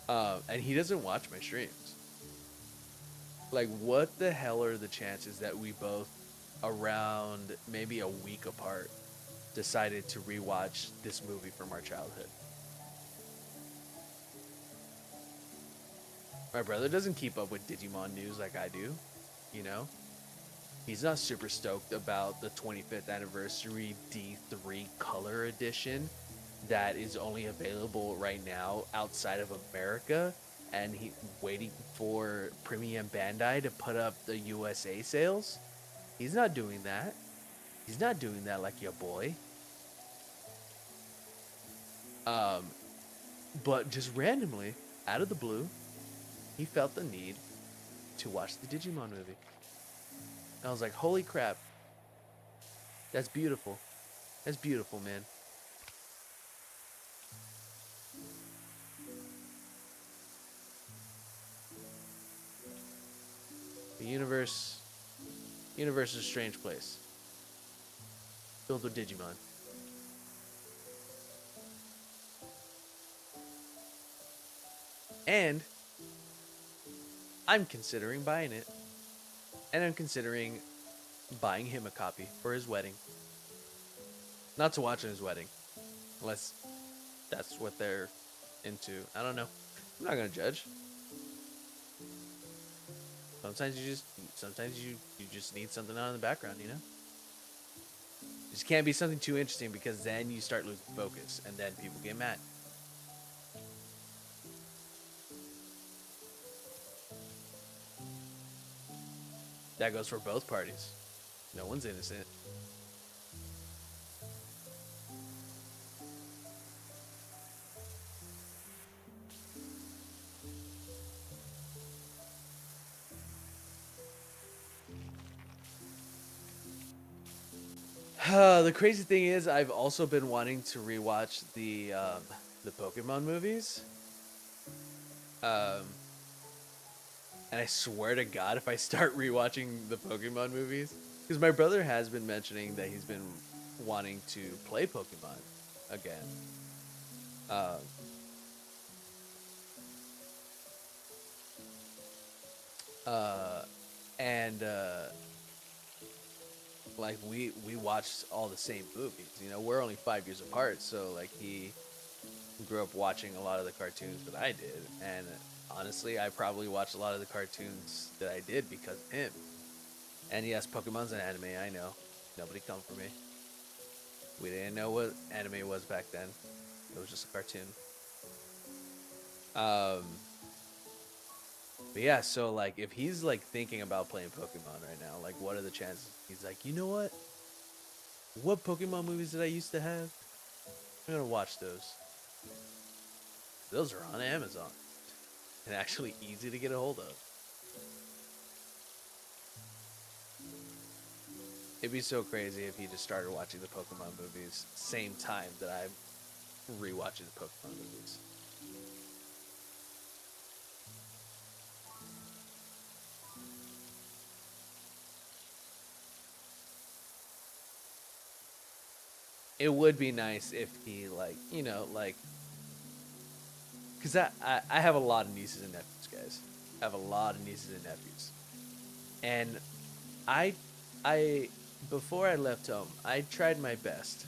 and he doesn't watch my streams. Like, what the hell are the chances that we both, around maybe a week apart, decided to rewatch this movie from our childhood? My brother doesn't keep up with Digimon news like I do, you know? He's not super stoked about the 25th anniversary D3 color edition that is only available right now outside of America, and he's waiting for Premium Bandai to put up the USA sales. He's not doing that. He's not doing that like your boy. Um, but just randomly, out of the blue, he felt the need to watch the Digimon movie. I was like, holy crap, that's beautiful. That's beautiful, man. The universe is a strange place, filled with Digimon. And I'm considering buying it. And I'm considering buying him a copy for his wedding. Not to watch in his wedding, unless that's what they're into. I don't know. I'm not gonna judge. Sometimes you just need something on in the background, you know? It just can't be something too interesting because then you start losing focus and then people get mad. That goes for both parties. No one's innocent. The crazy thing is, I've also been wanting to rewatch the Pokemon movies. Um, and I swear to God, if I start rewatching the Pokemon movies, because my brother has been mentioning that he's been wanting to play Pokemon again. Um, uh, and like we watched all the same movies. You know, we're only 5 years apart, so like he grew up watching a lot of the cartoons that I did, and honestly, I probably watched a lot of the cartoons that I did because of him. And yes, Pokemon's an anime. I know. Nobody come for me. We didn't know what anime was back then. It was just a cartoon. Um, but yeah, so like if he's like thinking about playing Pokemon right now, like what are the chances? He's like, you know what? What Pokemon movies did I used to have? I'm gonna watch those. Those are on Amazon and actually easy to get a hold of. It'd be so crazy if he just started watching the Pokemon movies same time that I'm rewatching the Pokemon movies. It would be nice if he like, you know, like because I have a lot of nieces and nephews, guys. I have a lot of nieces and nephews, and I I before I left home, I tried my best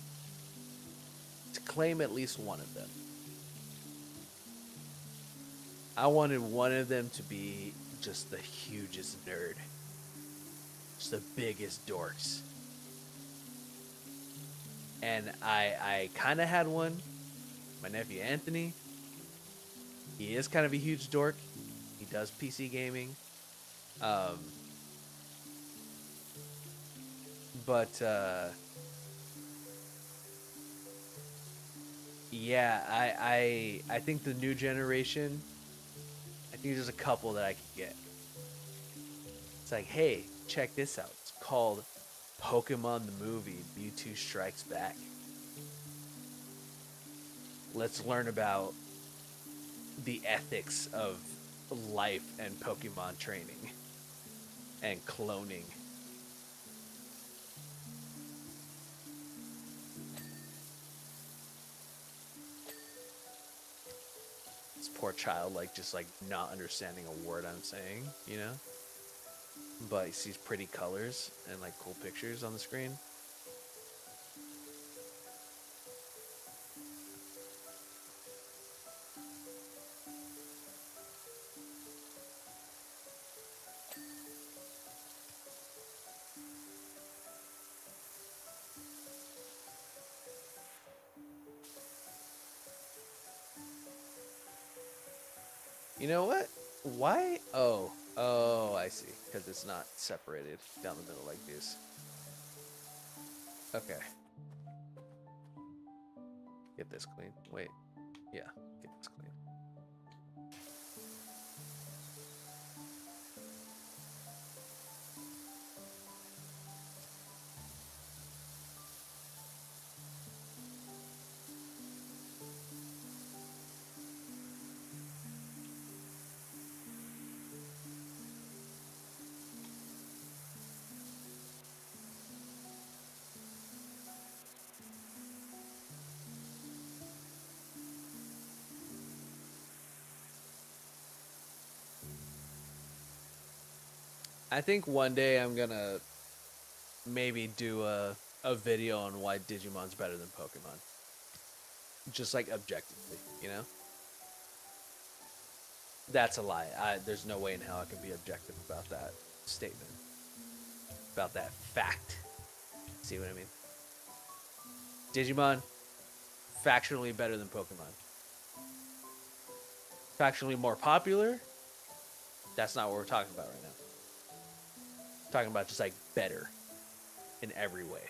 to claim at least one of them. I wanted one of them to be just the hugest nerd, just the biggest dorks, and I kind of had one. My nephew Anthony, he is kind of a huge dork. He does PC gaming, um, but yeah, I think the new generation. I think there's a couple that I could get. It's like, hey, check this out. It's called Pokemon the movie. Mewtwo Strikes Back. Let's learn about the ethics of life and Pokemon training and cloning. This poor child, like, just like not understanding a word I'm saying, you know? But he sees pretty colors and like cool pictures on the screen. You know what? Why? Oh, I see. Because it's not separated down the middle like this. Okay, get this clean. Wait, yeah, get this clean. I think one day I'm gonna maybe do a video on why Digimon's better than Pokemon. Just like objectively, you know? That's a lie. There's no way in hell I can be objective about that statement, about that fact. See what I mean? Digimon, factually better than Pokemon. Factually more popular. That's not what we're talking about right now. We're talking about just like better in every way.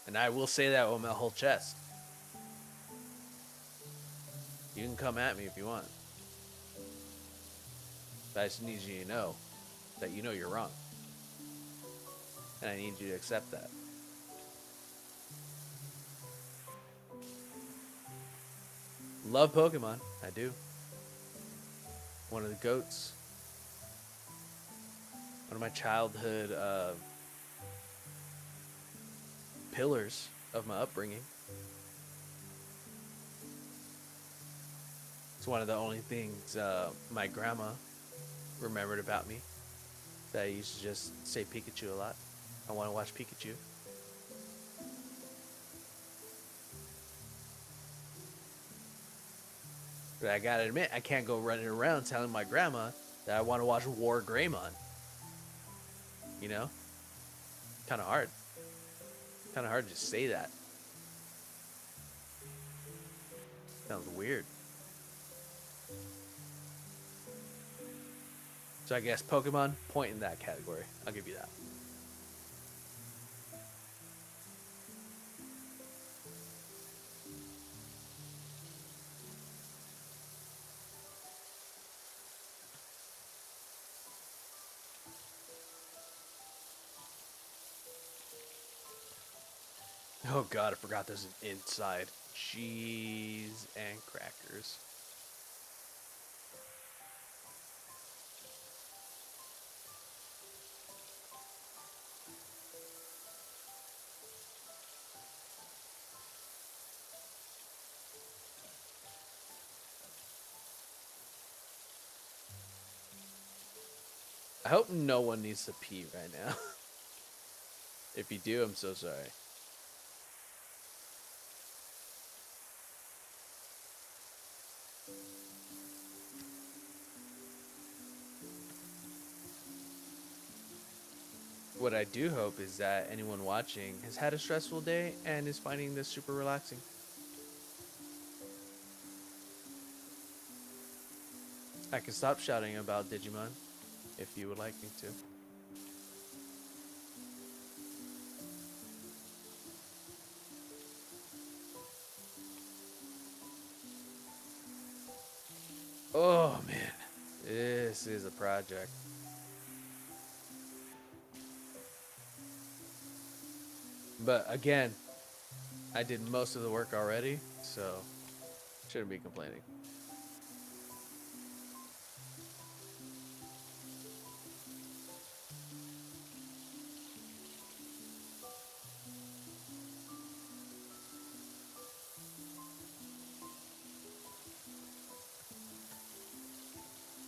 And I will say that with my whole chest. You can come at me if you want. But I just need you to know that you know you're wrong. And I need you to accept that. Love Pokemon. I do. One of the GOATs. One of my childhood pillars of my upbringing. It's one of the only things my grandma remembered about me. That I used to just say Pikachu a lot. I want to watch Pikachu. But I gotta admit, I can't go running around telling my grandma that I want to watch War Greymon. You know? Kind of hard. Kind of hard to say that. Sounds weird. So I guess Pokemon, point in that category. I'll give you that. Oh god, I forgot there's an inside. Cheese and crackers. I hope no one needs to pee right now. If you do, I'm so sorry. What I do hope is that anyone watching has had a stressful day and is finding this super relaxing. I can stop shouting about Digimon if you would like me to. Oh man, this is a project. But again, I did most of the work already, so shouldn't be complaining.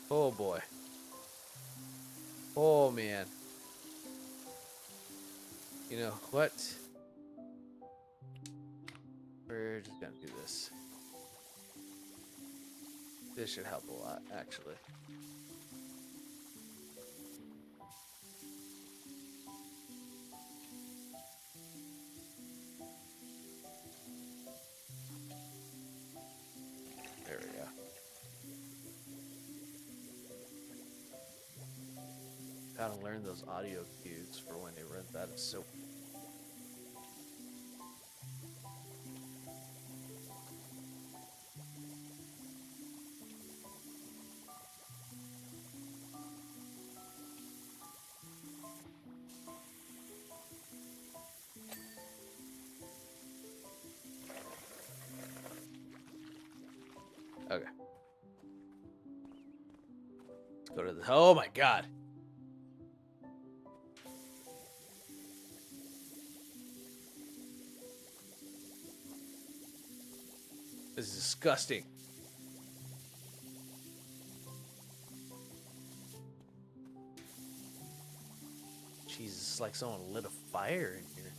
Oh boy. Oh man. You know what? We're just gonna do this. This should help a lot, actually. There we go. Gotta learn those audio cues for when they run out of soap. Okay. Let's go to the. Oh my god. This is disgusting. Jesus, it's like someone lit a fire in here.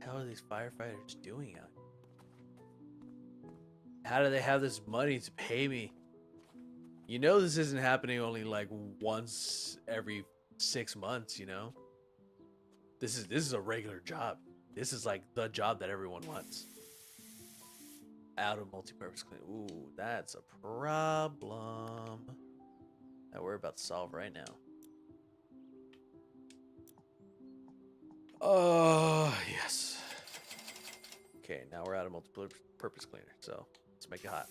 hell are these firefighters doing out here? How do they have this money to pay me? You know this isn't happening only like once every 6 months, you know? This is a regular job. This is like the job that everyone wants. Out of multi-purpose clinic. Ooh, that's a problem that we're about to solve right now. Oh, yes. Okay, now we're out of multi-purpose cleaner, so let's make it hot.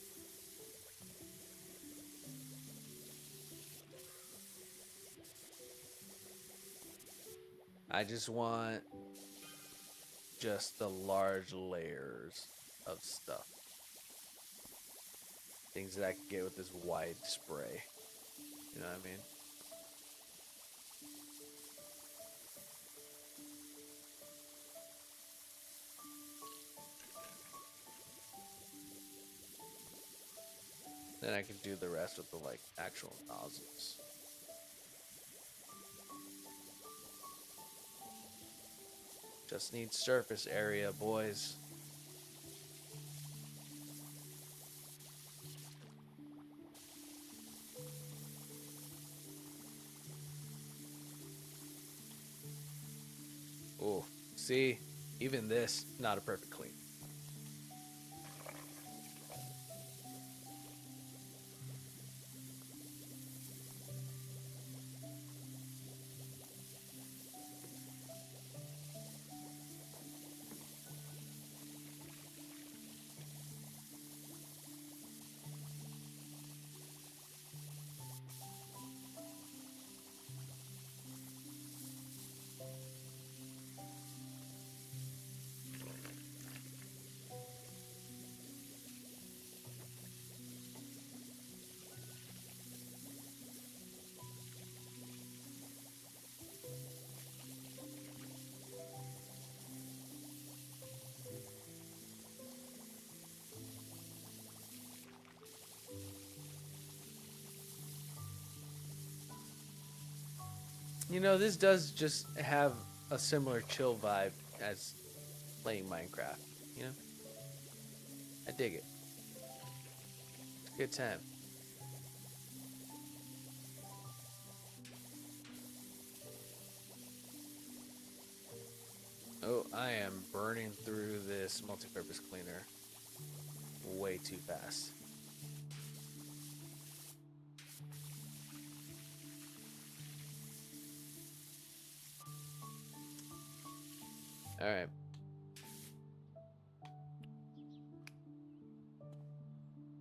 I just want just the large layers of stuff. Things that I can get with this wide spray. You know what I mean? Then I can do the rest with the like actual nozzles. Just need surface area, boys. Oh, see, even this, not a perfect clean. You know, this does just have a similar chill vibe as playing Minecraft, you know? I dig it. It's a good time. Oh, I am burning through this multi-purpose cleaner way too fast. All right.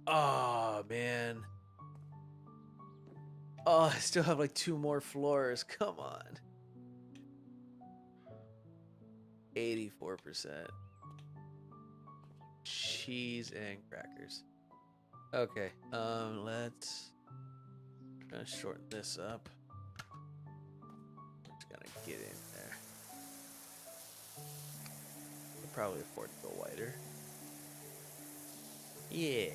Oh, man. Oh, I still have like 2 more floors. Come on. 84%. Cheese and crackers. Okay. Let's try to shorten this up. Just gotta get in there. Could probably afford to go wider. Yeah.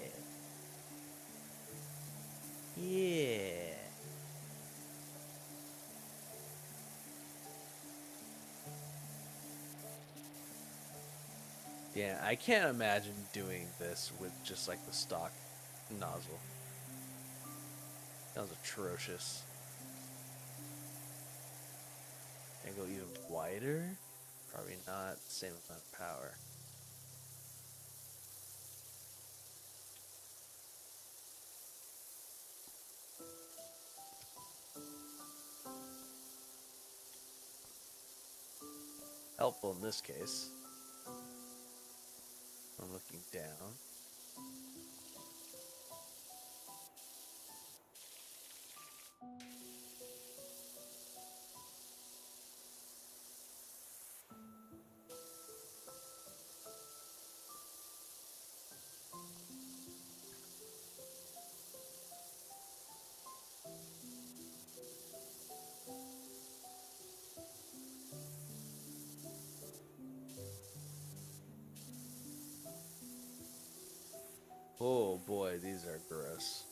Yeah. Yeah, I can't imagine doing this with just like the stock nozzle. That was atrocious. And go even wider? Probably not the same amount of power. Helpful in this case. I'm looking down. Oh boy, these are gross.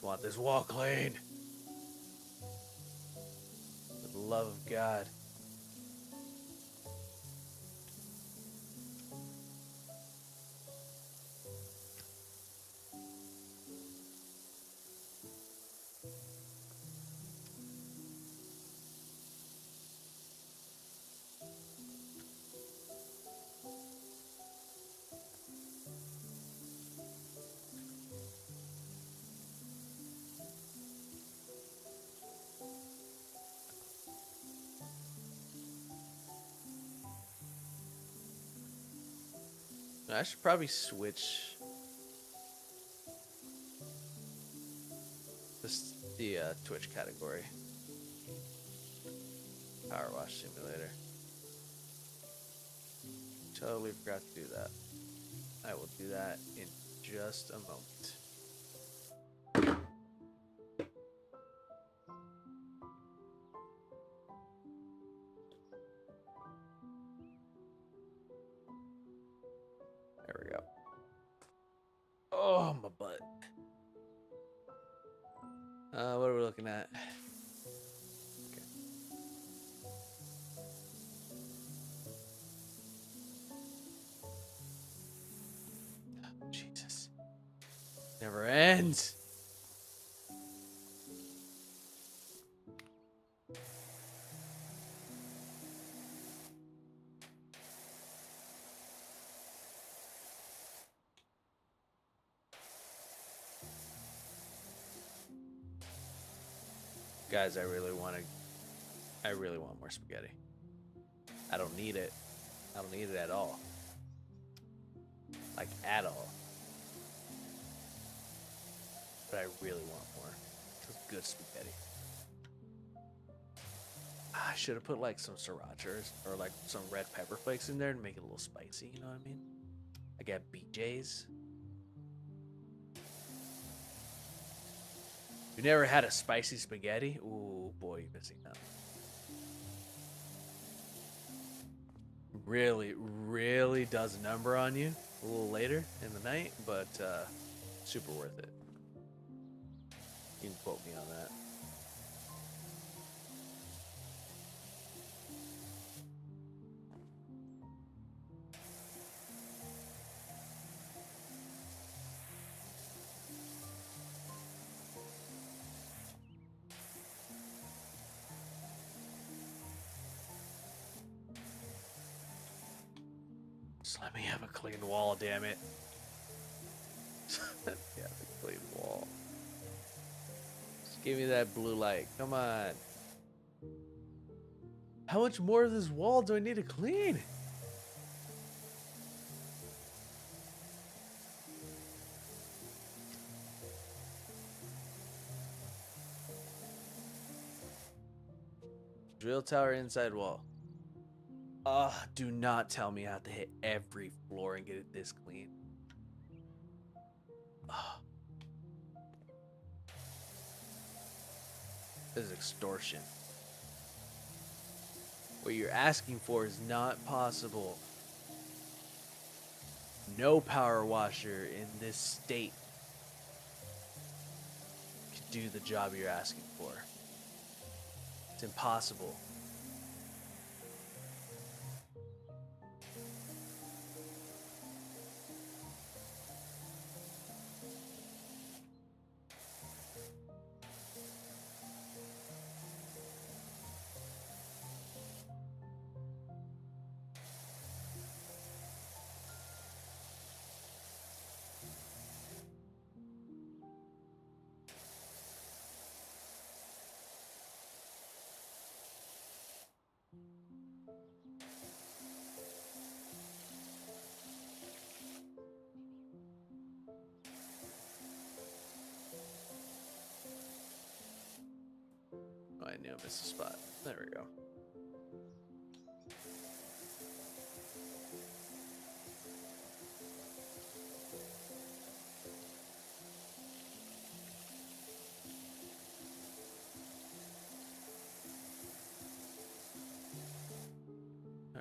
want this wall cleaned. For the love of God. I should probably switch the Twitch category. Power Wash Simulator. Totally forgot to do that. I will do that in just a moment. There we go. Oh, my butt. What are we looking at? Okay. Jesus. Never ends. Guys, I really want more spaghetti. I don't need it. I don't need it at all. Like, at all. But I really want more. It's good spaghetti. I should have put like some sriracha or like some red pepper flakes in there to make it a little spicy, you know what I mean? I got BJ's. You never had a spicy spaghetti? Ooh, boy, you're missing out. Really, really does a number on you a little later in the night, but super worth it. You can quote me on that. Just let me have a clean wall, damn it. Yeah, a clean wall. Just give me that blue light. Come on. How much more of this wall do I need to clean? Drill tower inside wall. Do not tell me I have to hit every floor and get it this clean. This is extortion. What you're asking for is not possible. No power washer in this state can do the job you're asking for. It's impossible. Oh, I knew I missed a spot. There we go.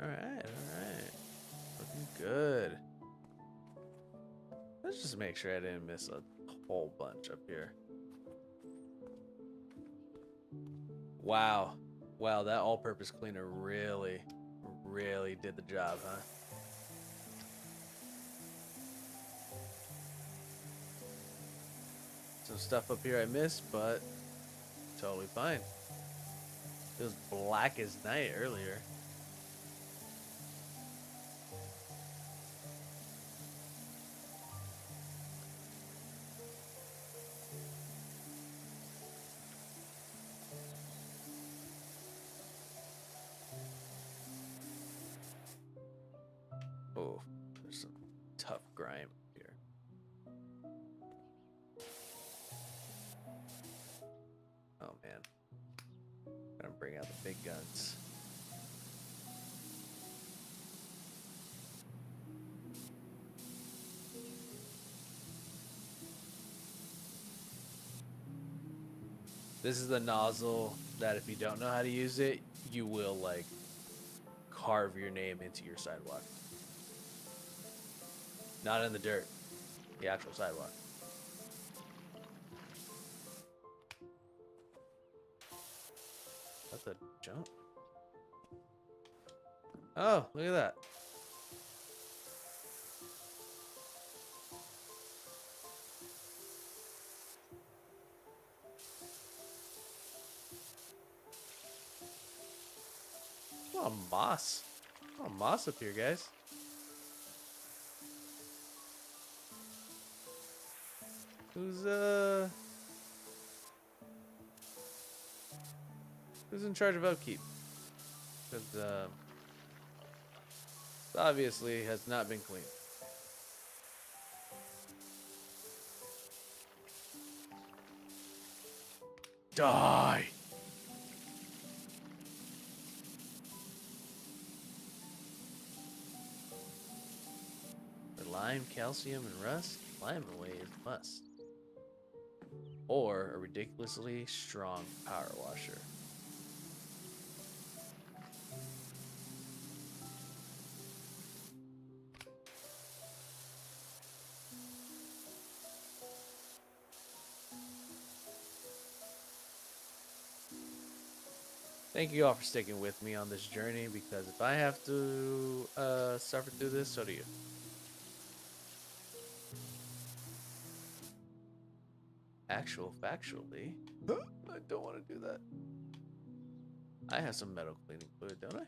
Alright. Looking good. Let's just make sure I didn't miss a whole bunch up here. Wow. Wow, that all-purpose cleaner really, really did the job, huh? Some stuff up here I missed, but totally fine. It was black as night earlier. Oh, there's some tough grime here. Oh man. Gotta bring out the big guns. This is the nozzle that if you don't know how to use it, you will like carve your name into your sidewalk. Not in the dirt, the actual sidewalk. That's a jump. Oh, look at that. Oh, moss. Oh, moss up here, guys. Who's in charge of upkeep? Because obviously has not been cleaned. Die. For lime, calcium, and rust, lime away is must. Or a ridiculously strong power washer. Thank you all for sticking with me on this journey, because if I have to suffer through this, so do you. Factually, I don't want to do that. I have some metal cleaning fluid, don't I?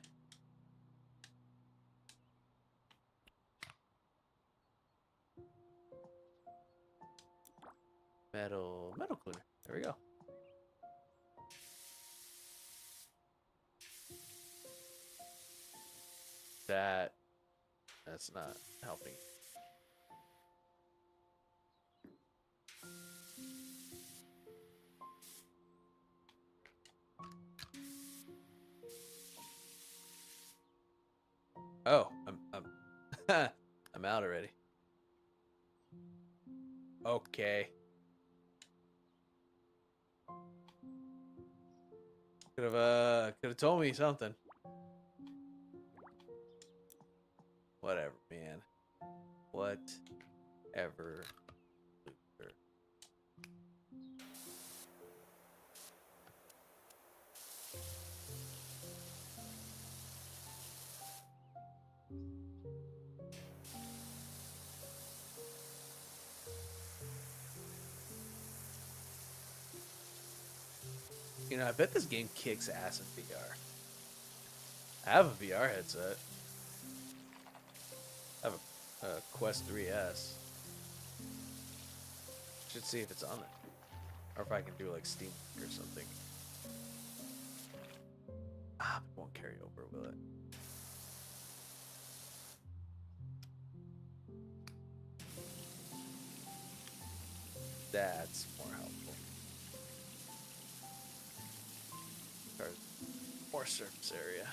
Metal cleaner. There we go. That's not helping. Oh, I'm I'm out already. Okay. Could have told me something. Whatever, man. Whatever. Loser. You know, I bet this game kicks ass in VR. I have a VR headset. I have a Quest 3S. Should see if it's on it. Or if I can do like Steam or something. Ah, it won't carry over, will it? That's more helpful. Or more surface area.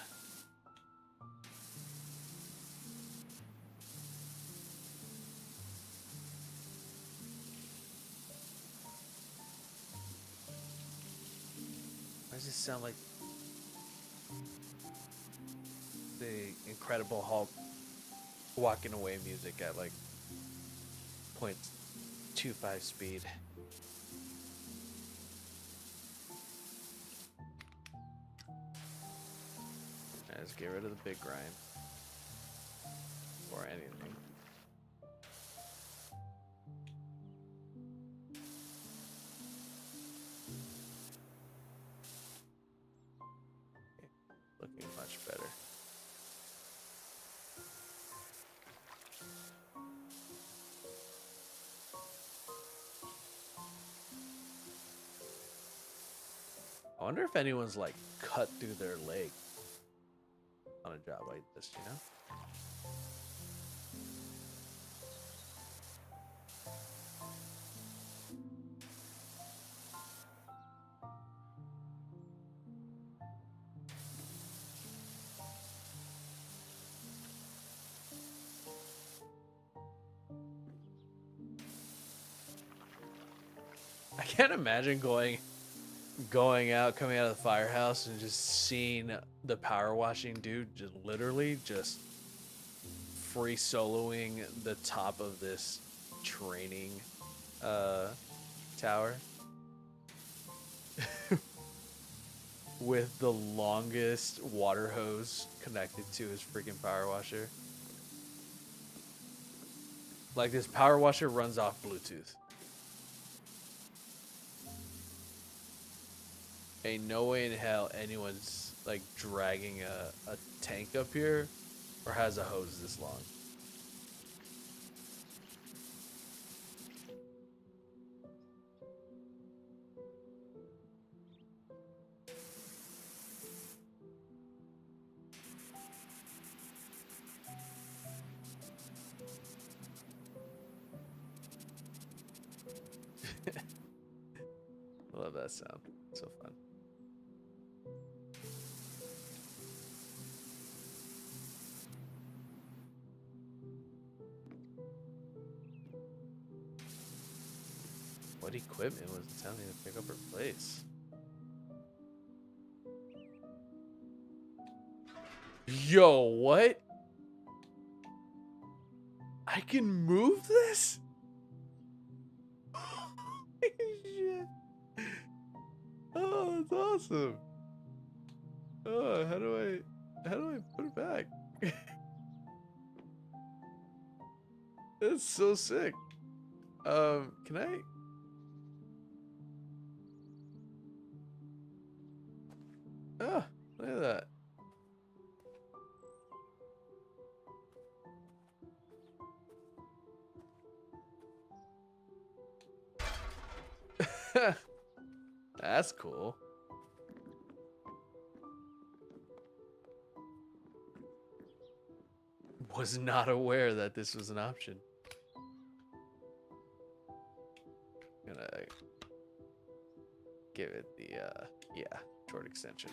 Why does this sound like the Incredible Hulk walking away music at like 0.25 speed? Let's get rid of the big grind. Or anything. Okay. Looking much better. I wonder if anyone's like cut through their leg on a job like this, you know? I can't imagine going out, coming out of the firehouse and just seeing the power washing dude just literally just free soloing the top of this training tower with the longest water hose connected to his freaking power washer. Like this power washer runs off Bluetooth. Ain't no way in hell anyone's like dragging a tank up here or has a hose this long. Love that sound. So fun. What equipment was telling me to pick up her place? Yo, what? I can move this? Shit. Oh, that's awesome. Oh, how do I put it back? That's so sick. Can I? Oh, look at that. That's cool. Was not aware that this was an option. Gonna give it the yeah, short extension.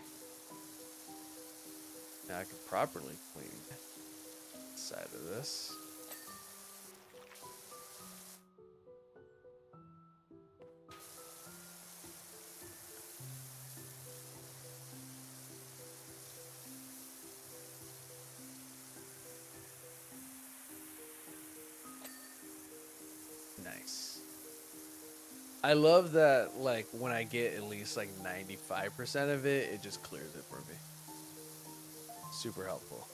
Now I can properly clean the side of this. Nice. I love that, like, when I get at least like 95% of it, it just clears it for me. Super helpful.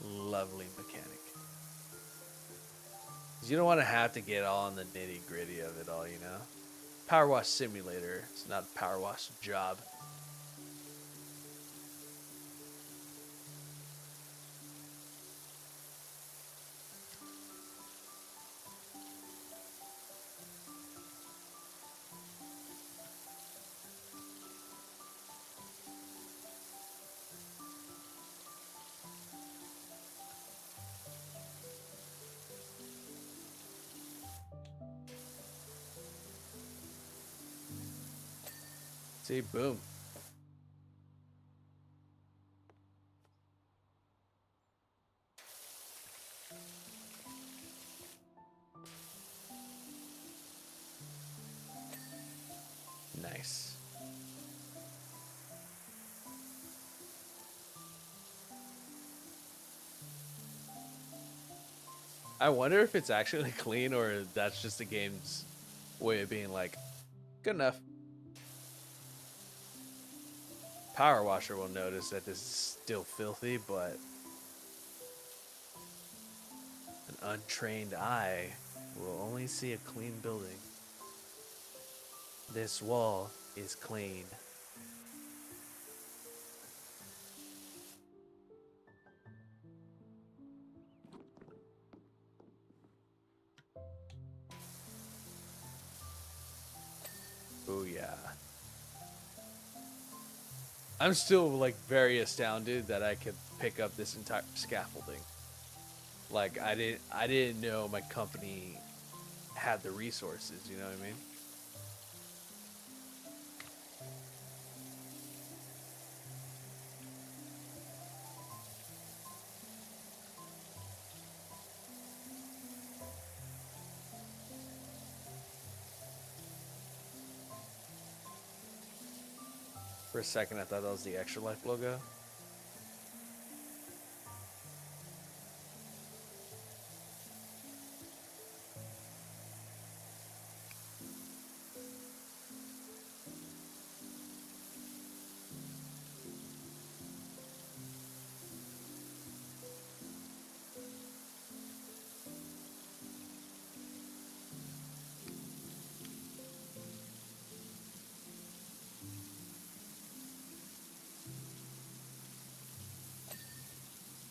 Lovely mechanic. 'Cause you don't want to have to get all in the nitty gritty of it all, you know? Power wash simulator. It's not a power wash job. See, boom. Nice. I wonder if it's actually clean or that's just the game's way of being like, good enough. power washer will notice that this is still filthy, but an untrained eye will only see a clean building. This wall is clean. Oh yeah. I'm still like very astounded that I could pick up this entire scaffolding. Like I didn't know my company had the resources, you know what I mean? For a second I thought that was the Extra Life logo.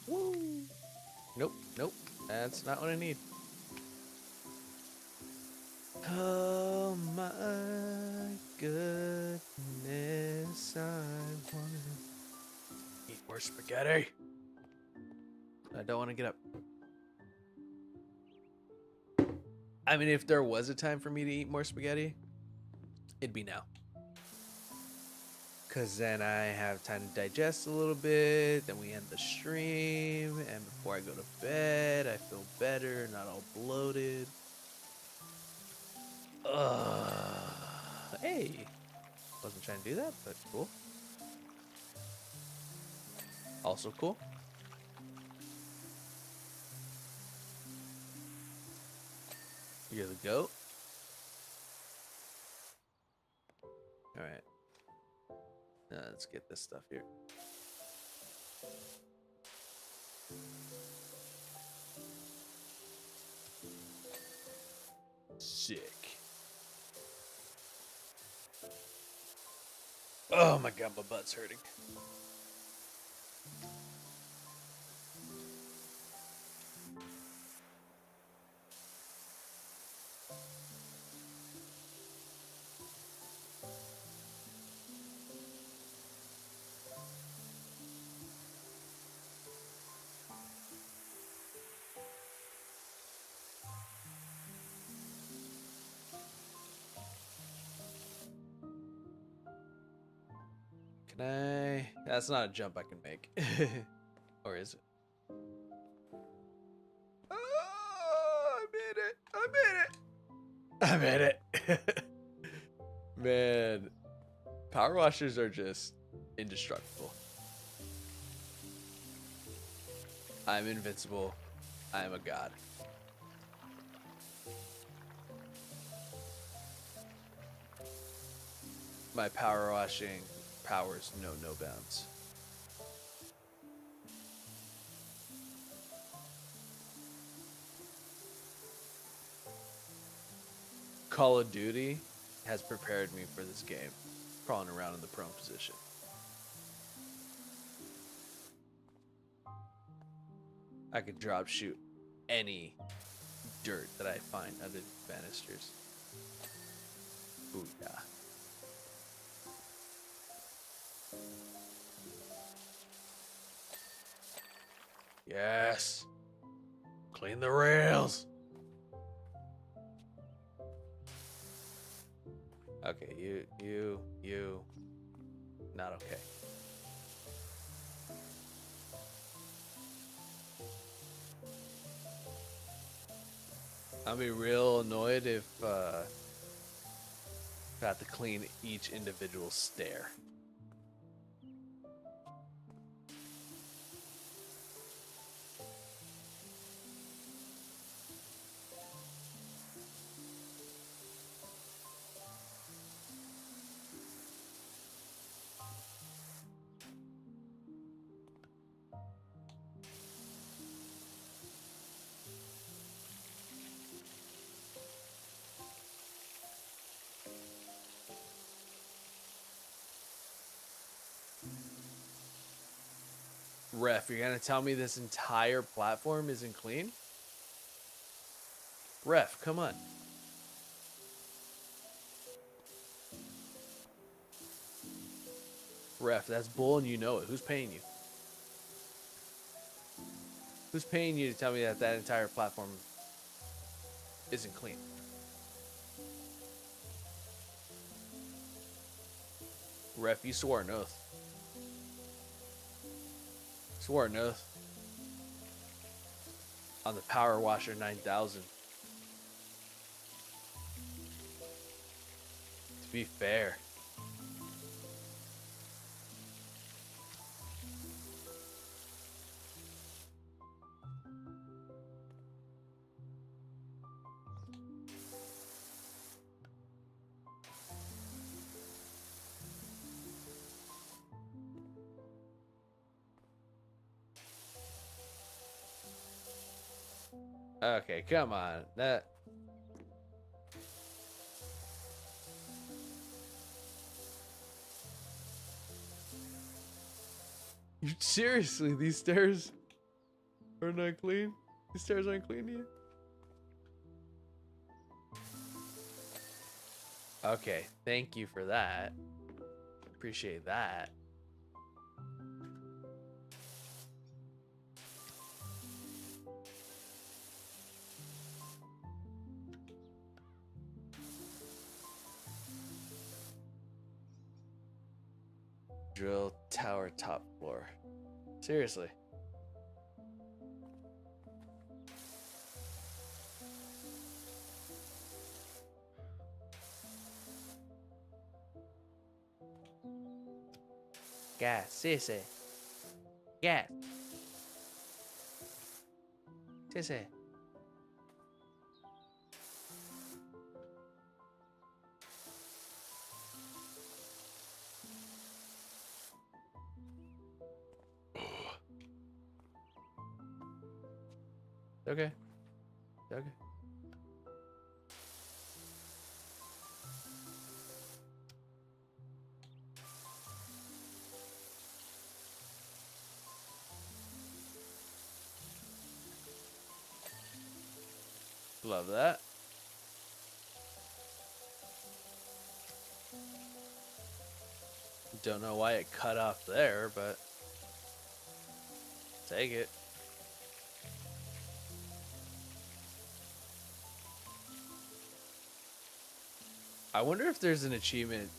Woo! Nope, nope. That's not what I need. Oh my goodness, I wanna eat more spaghetti. I don't want to get up. I mean, if there was a time for me to eat more spaghetti, it'd be now. Because then I have time to digest a little bit, then we end the stream, and before I go to bed, I feel better, not all bloated. Hey! Wasn't trying to do that, but cool. Also cool. You're the goat. Alright. Let's get this stuff here. Sick. Oh my god, my butt's hurting. Can I? That's not a jump I can make. Or is it? Oh, I made it! I made it! I made it! Man, power washers are just indestructible. I'm invincible. I am a god. My power washing powers know no bounds. Call of Duty has prepared me for this game, crawling around in the prone position. I could drop shoot any dirt that I find under the banisters. Booyah. Yes. Clean the rails. Okay, you. Not okay. I'll be real annoyed if I have to clean each individual stair. Ref, you're gonna tell me this entire platform isn't clean? Ref, come on. Ref, that's bull and you know it. Who's paying you? Who's paying you to tell me that that entire platform isn't clean? Ref, you swore an oath. Swore an oath on the Power Washer 9000. To be fair. Okay, come on. That seriously, these stairs are not clean? These stairs aren't clean to you? Okay, thank you for that. Appreciate that. Drill tower top floor. Seriously. Gas, seriously. Gas. Seriously. Okay. Okay. Love that. Don't know why it cut off there, but take it. I wonder if there's an achievement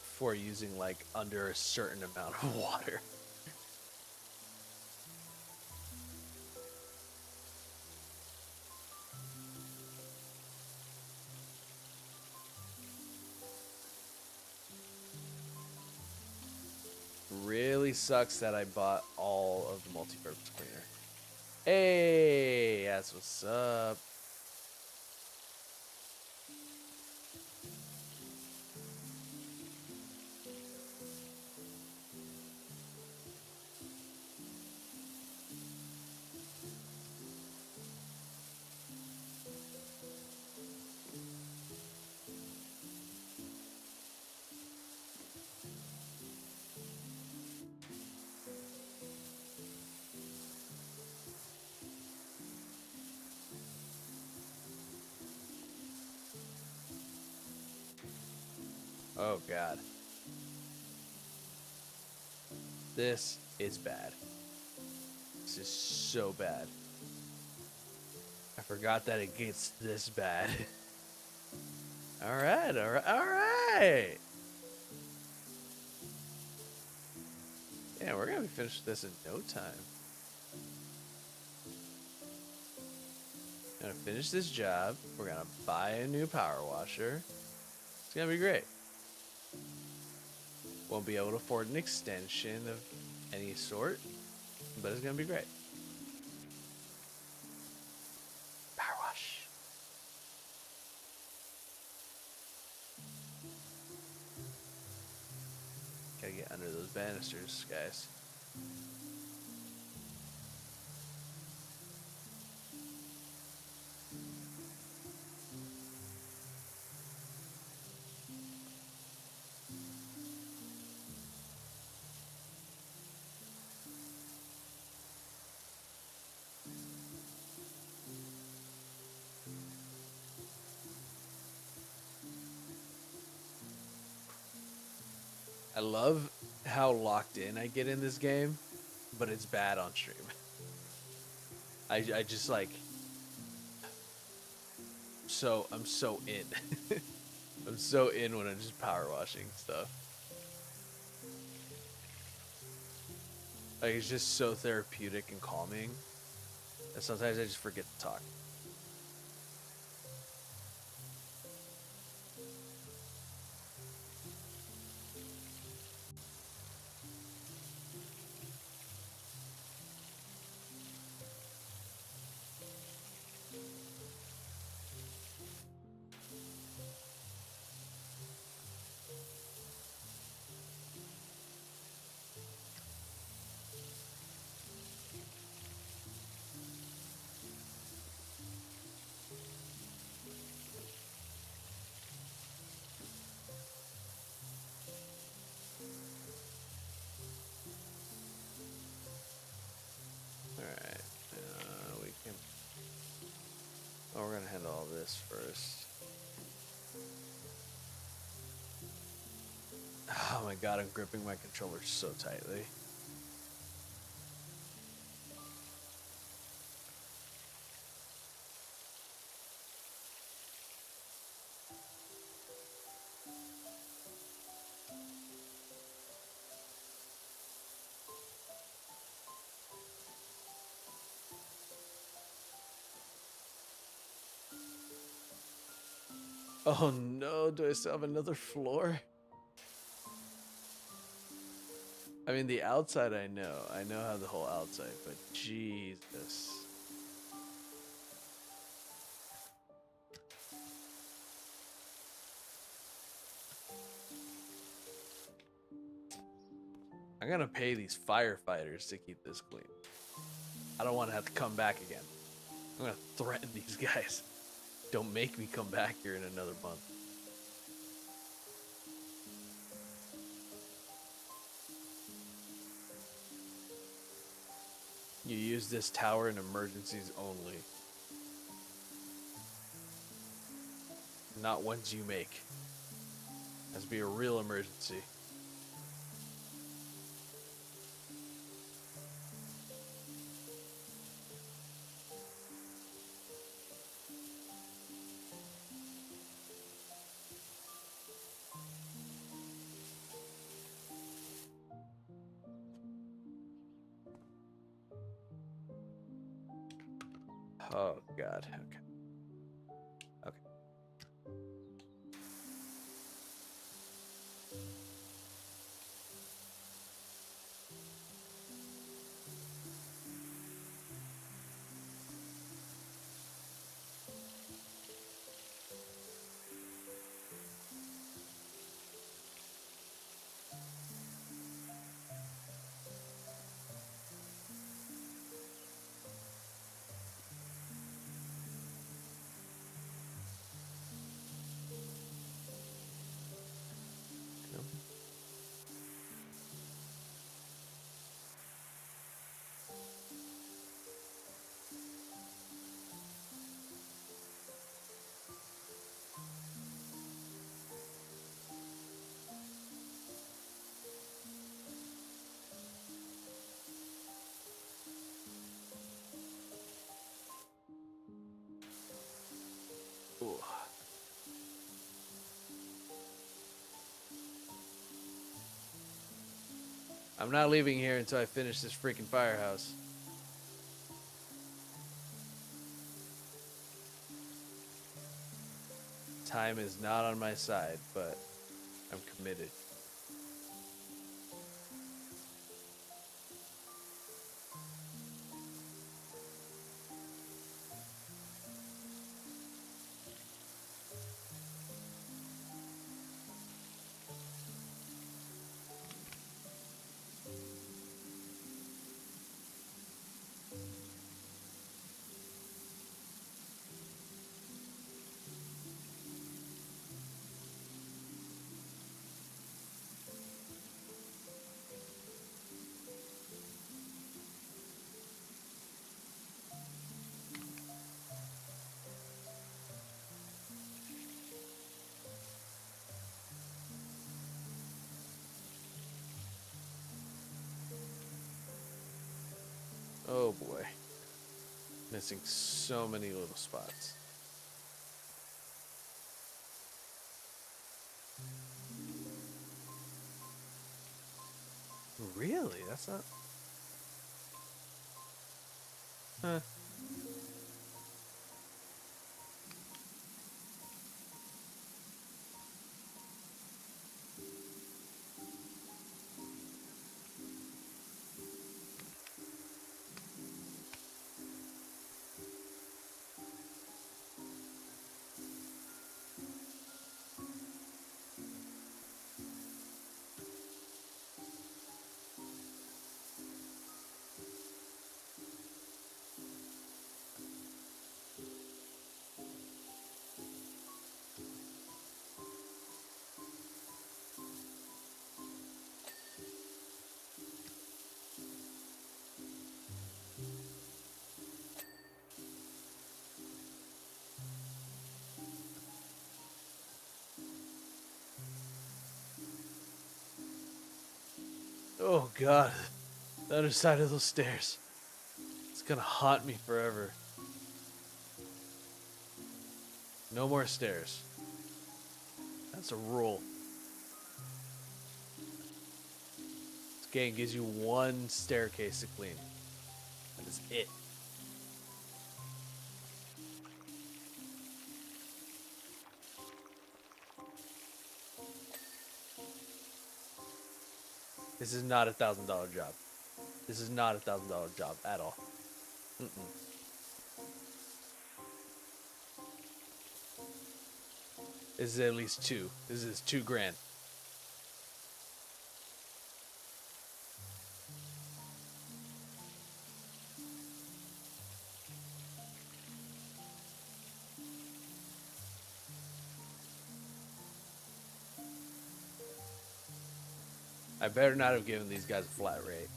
for using like under a certain amount of water. Really sucks that I bought all of the multi-purpose cleaner. Hey, that's what's up. Oh god. This is bad. This is so bad. I forgot that it gets this bad. Alright, alright, alright! Yeah, we're gonna finish this in no time. Gonna finish this job. We're gonna buy a new power washer. It's gonna be great. Won't be able to afford an extension of any sort, but it's gonna be great. Power wash. Gotta get under those banisters, guys. I love how locked in I get in this game, but it's bad on stream. I just like I'm so in. I'm so in when I'm just power washing stuff. Like it's just so therapeutic and calming that sometimes I just forget to talk. All right, we can. Oh, we're gonna handle all this first. Oh my god, I'm gripping my controller so tightly. Oh no, do I still have another floor? I mean, the outside I know. I know how the whole outside, but Jesus. I'm gonna pay these firefighters to keep this clean. I don't want to have to come back again. I'm gonna threaten these guys. Don't make me come back here in another month. You use this tower in emergencies only. Not ones you make. It has to be a real emergency. Oh god. Okay. Okay. Yep. Ooh. I'm not leaving here until I finish this freaking firehouse. Time is not on my side, but I'm committed. Oh boy. Missing so many little spots. Really? That's not... Huh. Oh god. The other side of those stairs. It's gonna haunt me forever. No more stairs. That's a rule. This game gives you one staircase to clean. That is it. This is not $1,000 job. This is not $1,000 job at all. Mm-mm. This is at least two. This is $2,000. I better not have given these guys a flat rate.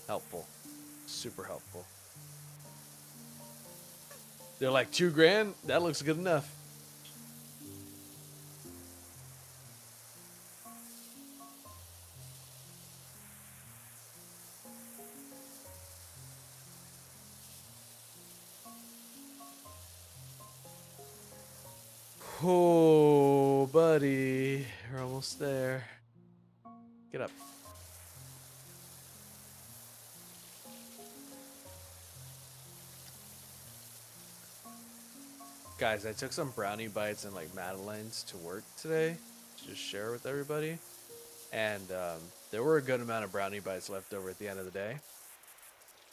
Helpful. Super helpful. They're like $2,000? That looks good enough. Oh, buddy. We're almost there. Get up. Guys, I took some brownie bites and like Madeleines to work today to just share with everybody. And there were a good amount of brownie bites left over at the end of the day.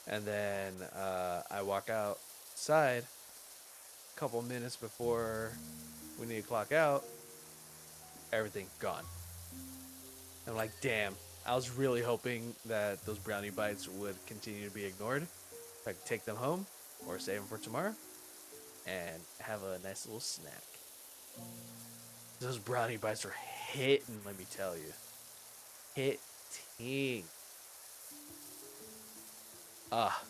And then I walk outside a couple minutes before we need to clock out. Everything gone. I'm like, damn. I was really hoping that those brownie bites would continue to be ignored. If I could take them home or save them for tomorrow and have a nice little snack. Those brownie bites are hitting, let me tell you. Hitting. Ah.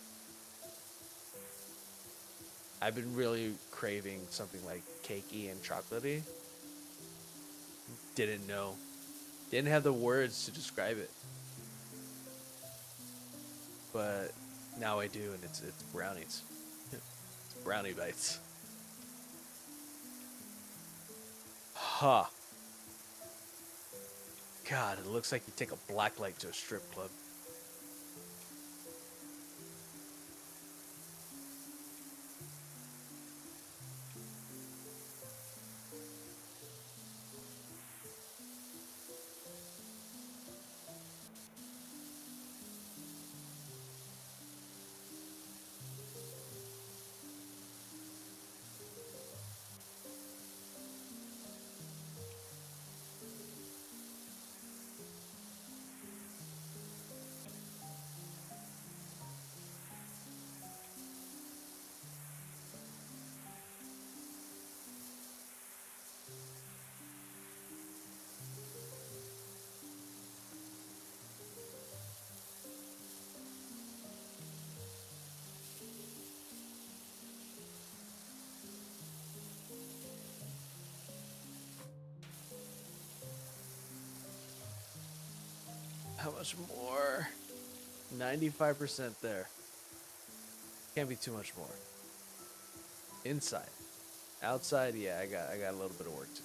I've been really craving something like cakey and chocolatey. Didn't know. Didn't have the words to describe it. But now I do, and it's brownies. It's brownie bites. Ha. God, it looks like you take a black light to a strip club. How much more? 95% there. Can't be too much more. Inside. Outside, yeah, I got a little bit of work to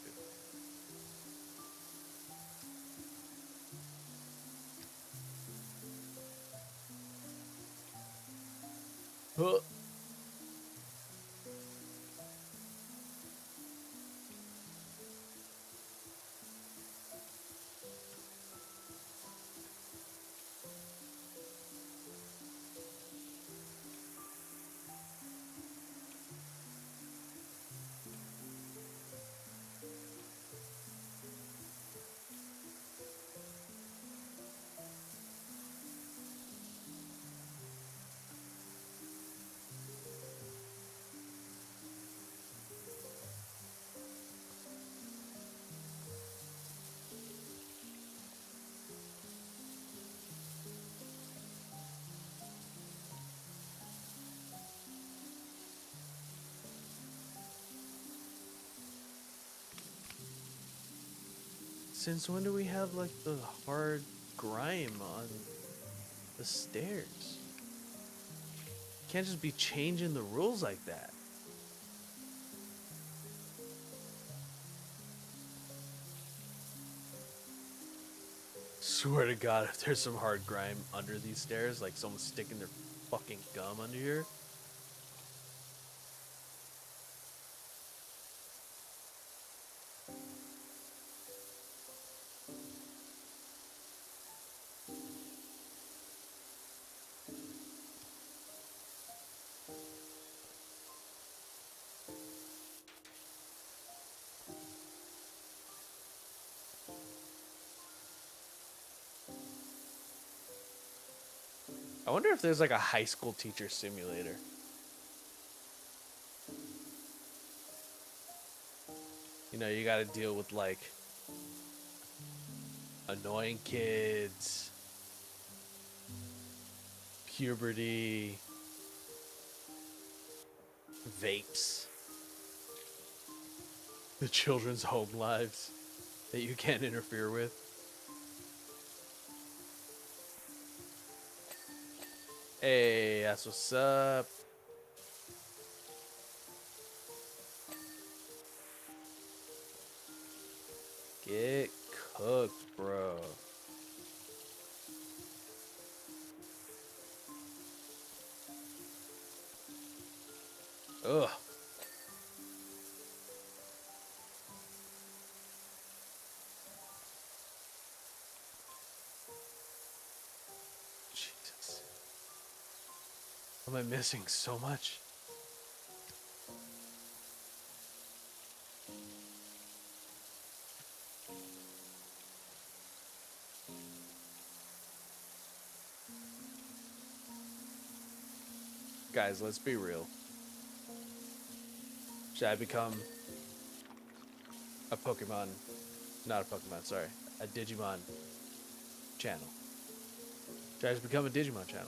do. Huh. Since when do we have like the hard grime on the stairs? Can't just be changing the rules like that. Swear to God, if there's some hard grime under these stairs, like someone's sticking their fucking gum under here. I wonder if there's like a high school teacher simulator. You know, you gotta deal with like annoying kids, puberty, vapes, the children's home lives that you can't interfere with. Hey, that's what's up. Get cooked, bro. Ugh. Jesus. Am I missing so much? Guys, let's be real. Should I become a Pokemon? Not a Pokemon, sorry. A Digimon channel. Should I just become a Digimon channel?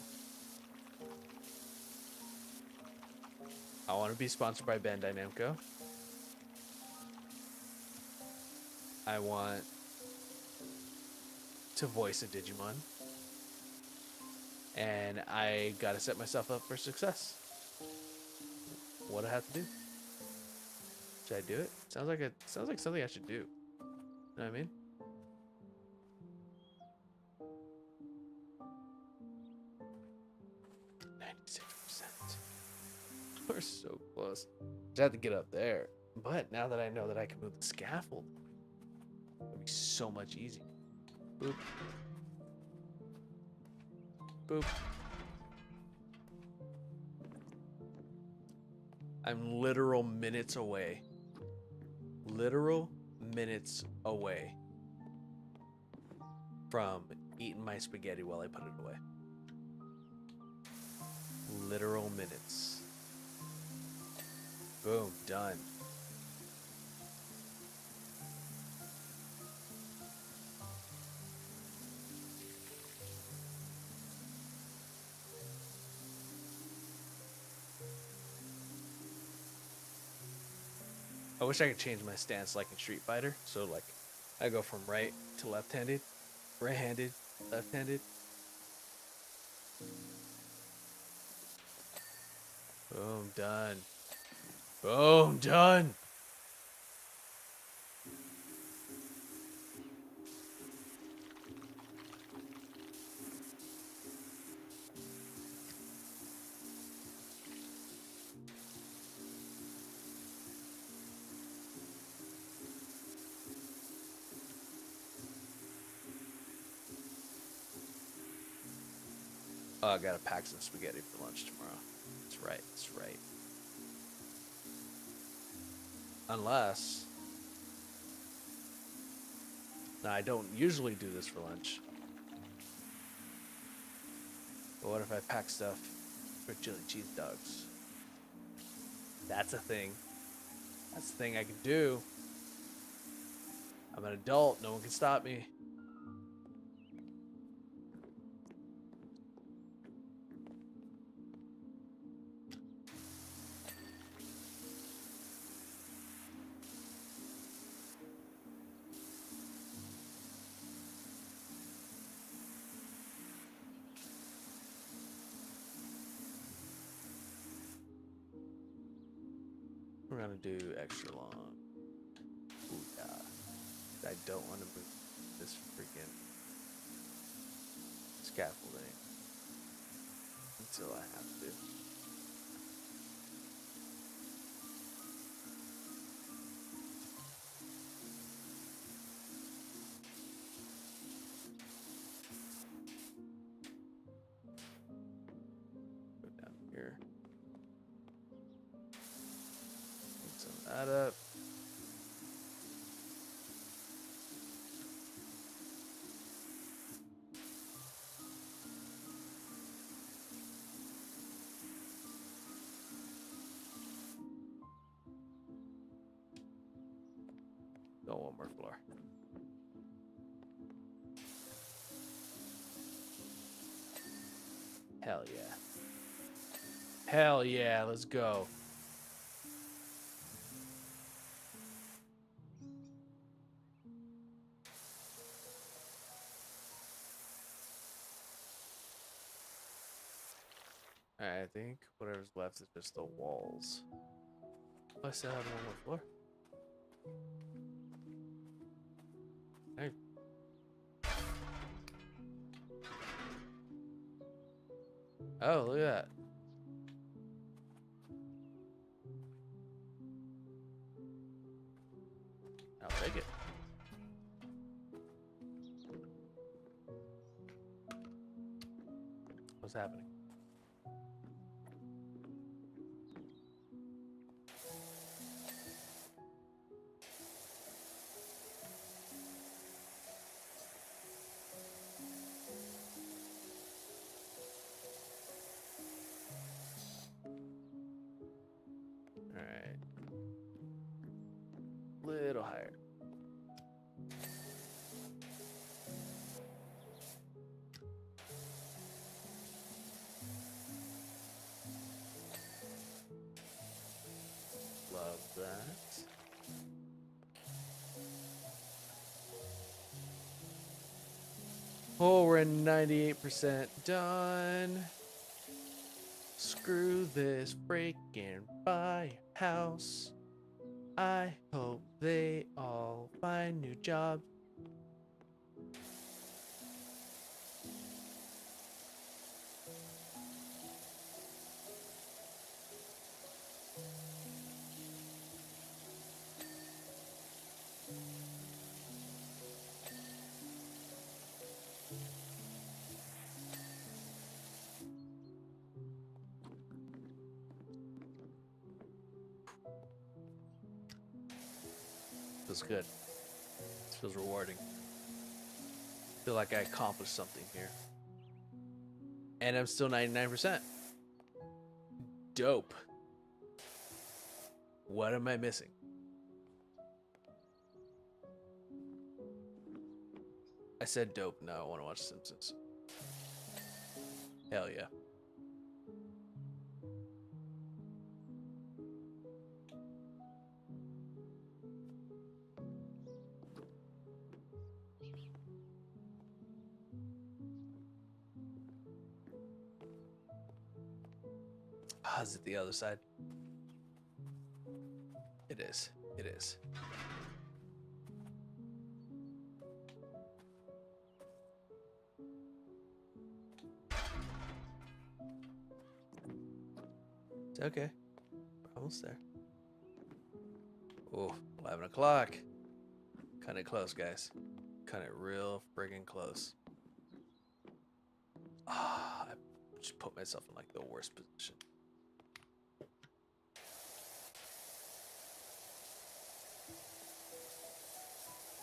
I want to be sponsored by Bandai Namco. I want to voice a Digimon. And I gotta set myself up for success. What do I have to do? Should I do it? Sounds like something I should do. You know what I mean? We're so close. Just have to get up there. But now that I know that I can move the scaffold, it'll be so much easier. Boop. Boop. I'm literal minutes away. Literal minutes away from eating my spaghetti while I put it away. Literal minutes. Boom, done. I wish I could change my stance like in Street Fighter. So like I go from right to left-handed, right-handed, Left-handed. Boom, done. Boom, done. Oh, I gotta pack some spaghetti for lunch tomorrow. That's right. That's right. Unless, now I don't usually do this for lunch. But what if I pack stuff for chili cheese dogs? That's a thing. That's a thing I can do. I'm an adult. No one can stop me. We're gonna do extra long. Ooh, yeah. I don't want to move this freaking scaffolding until I have to. Go down here. Clean some of that up. Go one more floor. Hell yeah. Hell yeah, let's go. Alright, I think whatever's left is just the walls. Oh, I still have one more floor. Hey. Oh, look at that. I'll take it. What's happening? Alright. Little higher. Love that. Oh, we're at 98% done. Screw this breaking buy house. I hope they all find new jobs. Feels good. This feels rewarding. Feel like I accomplished something here. And I'm still 99%. Dope. What am I missing? I said dope. Now I want to watch Simpsons. Hell yeah. Is it the other side? It is. It is. It's okay. We're almost there. Oh, 11 o'clock. Cut it close, guys. Cut it real friggin' close. Ah, I just put myself in like the worst position.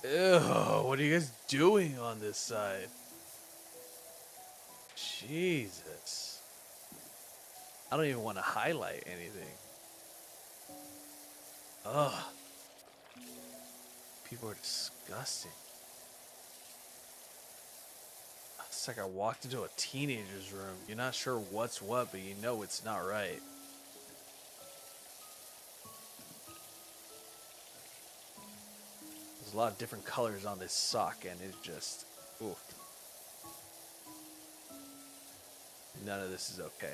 Ew, what are you guys doing on this side? Jesus. I don't even want to highlight anything. Ugh. People are disgusting. It's like I walked into a teenager's room. You're not sure what's what, but you know it's not right. There's a lot of different colors on this sock, and it's just, oof. None of this is okay.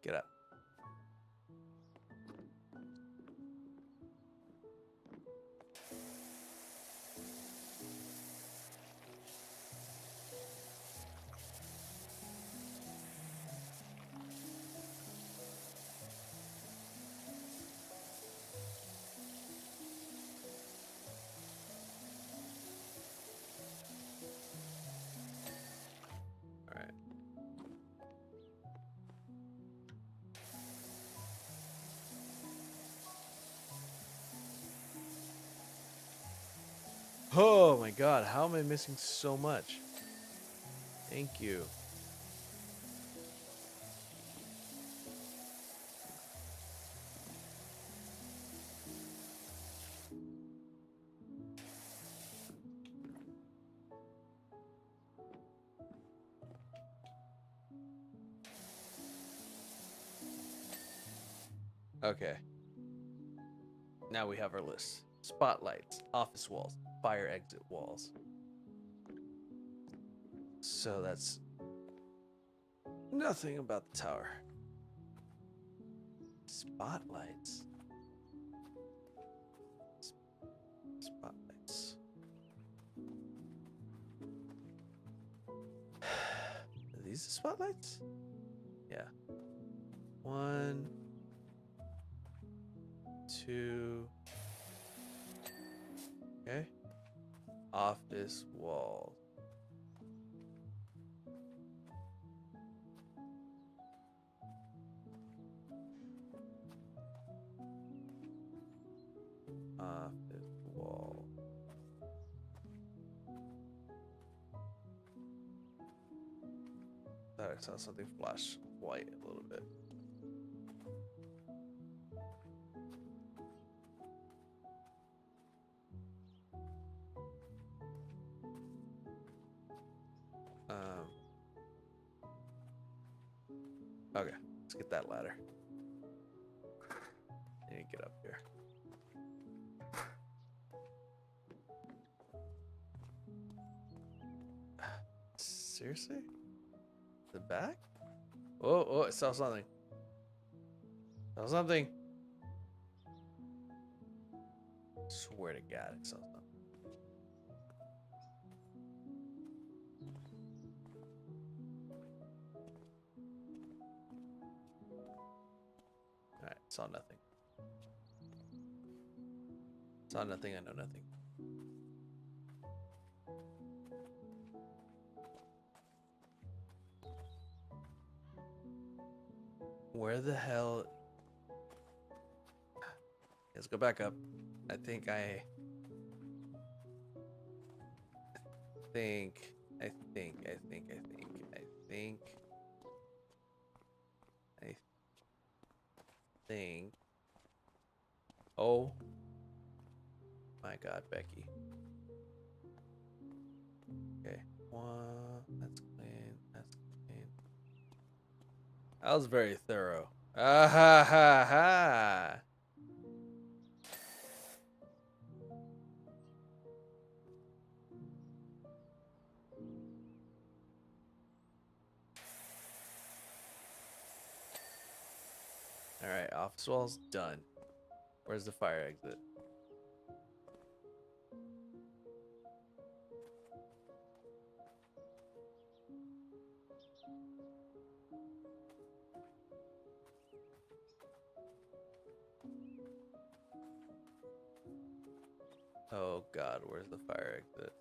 Get up. All right. Oh my god, how am I missing so much? Thank you. Okay. Now we have our list. Spotlights, office walls, fire exit walls. So that's nothing about the tower. Spotlights. Spotlights. Are these the spotlights? Yeah. 1, 2. Okay. Office walls. Office wall. Thought I saw something flash white a little bit. Okay, let's get that ladder. I need to get up here. Seriously? The back? Oh, oh, I saw something. Saw something. Swear to God, I saw something. Alright, saw nothing. Saw nothing, I know nothing. Where the hell? Let's go back up. I think I think. Oh my God, Becky. Okay, one. That's clean. That's clean. That was very thorough. Ah ha ha ha. All right, office wall's done. Where's the fire exit? Oh God, where's the fire exit?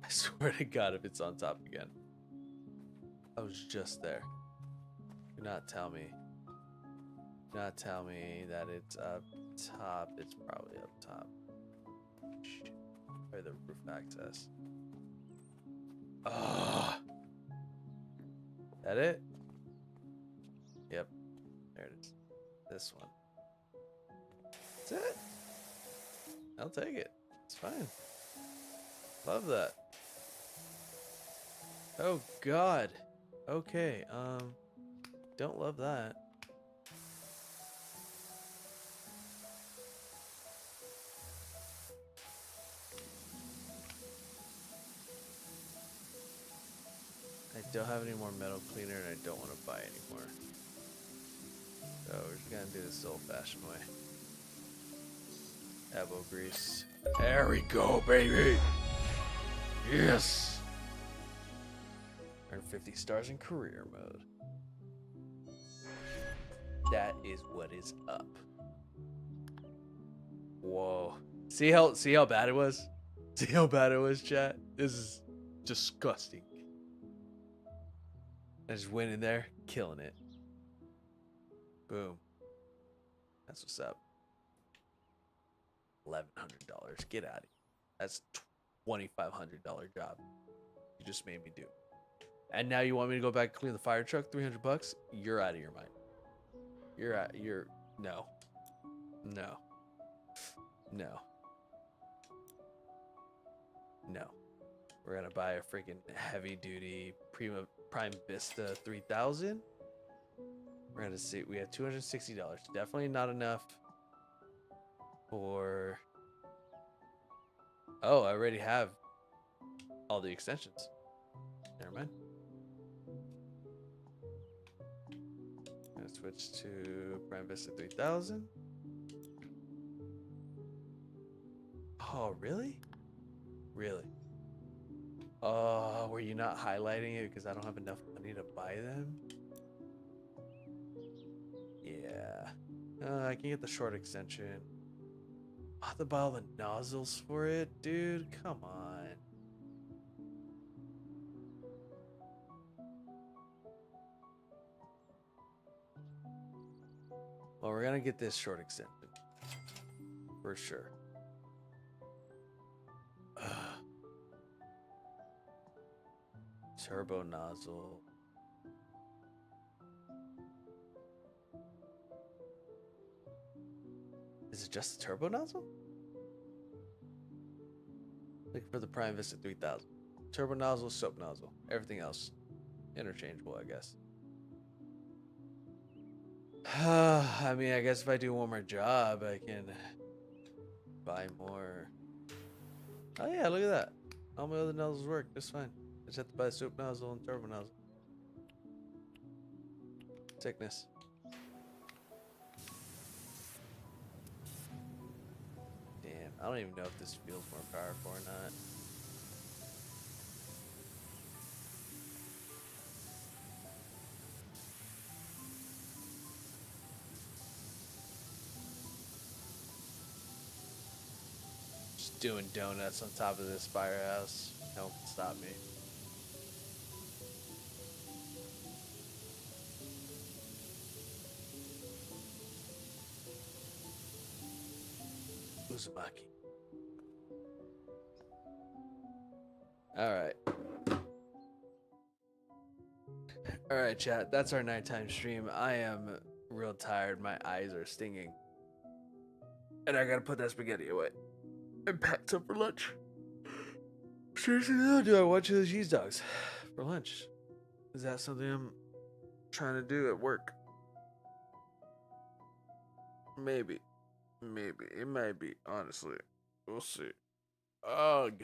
I swear to God, if it's on top again. I was just there. Do not tell me. Do not tell me that it's up top. It's probably up top. Shit. Or the roof access. Oh. That it? Yep. There it is. This one. That's it. I'll take it. It's fine. Love that. Oh God. Okay. Don't love that. I don't have any more metal cleaner and I don't want to buy anymore. So we're just gonna do this old-fashioned way. Elbow grease. There we go, baby. Yes. Earn 50 stars in career mode. That is what is up. Whoa. See how bad it was? See how bad it was, chat? This is disgusting. I just went in there, killing it. Boom. That's what's up. $1,100. Get out of here. That's $2,500 job. You just made me do. And now you want me to go back and clean the fire truck? $300? You're out of your mind. No. No. No. No. We're gonna buy a freaking heavy duty Prime Vista 3000. We're gonna see. We have $260. Definitely not enough for. Oh, I already have all the extensions. Never mind. I'm gonna switch to Prime Vista 3000. Oh, really? Really? Oh, were you not highlighting it because I don't have enough money to buy them? Yeah. I can get the short extension. I have to buy all the nozzles for it, dude. Come on. Well, we're gonna get this short extension for sure. Turbo nozzle. Is it just the turbo nozzle? Like for the Prime Vista 3000. Turbo nozzle, soap nozzle. Everything else interchangeable, I guess. I mean, I guess if I do one more job, I can buy more. Oh yeah, look at that. All my other nozzles work just fine. I just have to buy a soap nozzle and turbo nozzle. Sickness. Damn, I don't even know if this feels more powerful or not. Just doing donuts on top of this firehouse. No one can stop me. Uzumaki. All right. All right, chat. That's our nighttime stream. I am real tired. My eyes are stinging. And I gotta put that spaghetti away and pack some for lunch. Seriously, though, do I want those cheese dogs for lunch? Is that something I'm trying to do at work? Maybe. Maybe. It might be, honestly. We'll see. Ugh.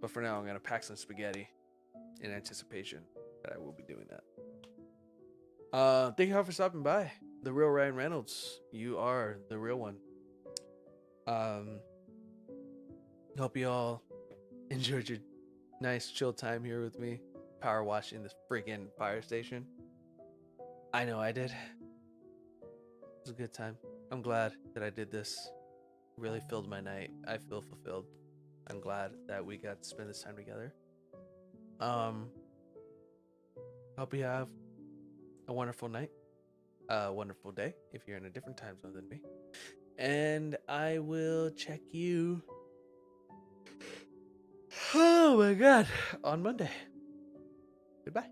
But for now, I'm going to pack some spaghetti in anticipation that I will be doing that. Thank you all for stopping by. The real Ryan Reynolds. You are the real one. Hope you all enjoyed your nice chill time here with me. Power washing this freaking fire station. I know I did. It was a good time. I'm glad that I did this. Really filled my night. I feel fulfilled. I'm glad that we got to spend this time together. Hope you have a wonderful night, a wonderful day if you're in a different time zone than me. And I will check you. Oh my god, on Monday. Goodbye.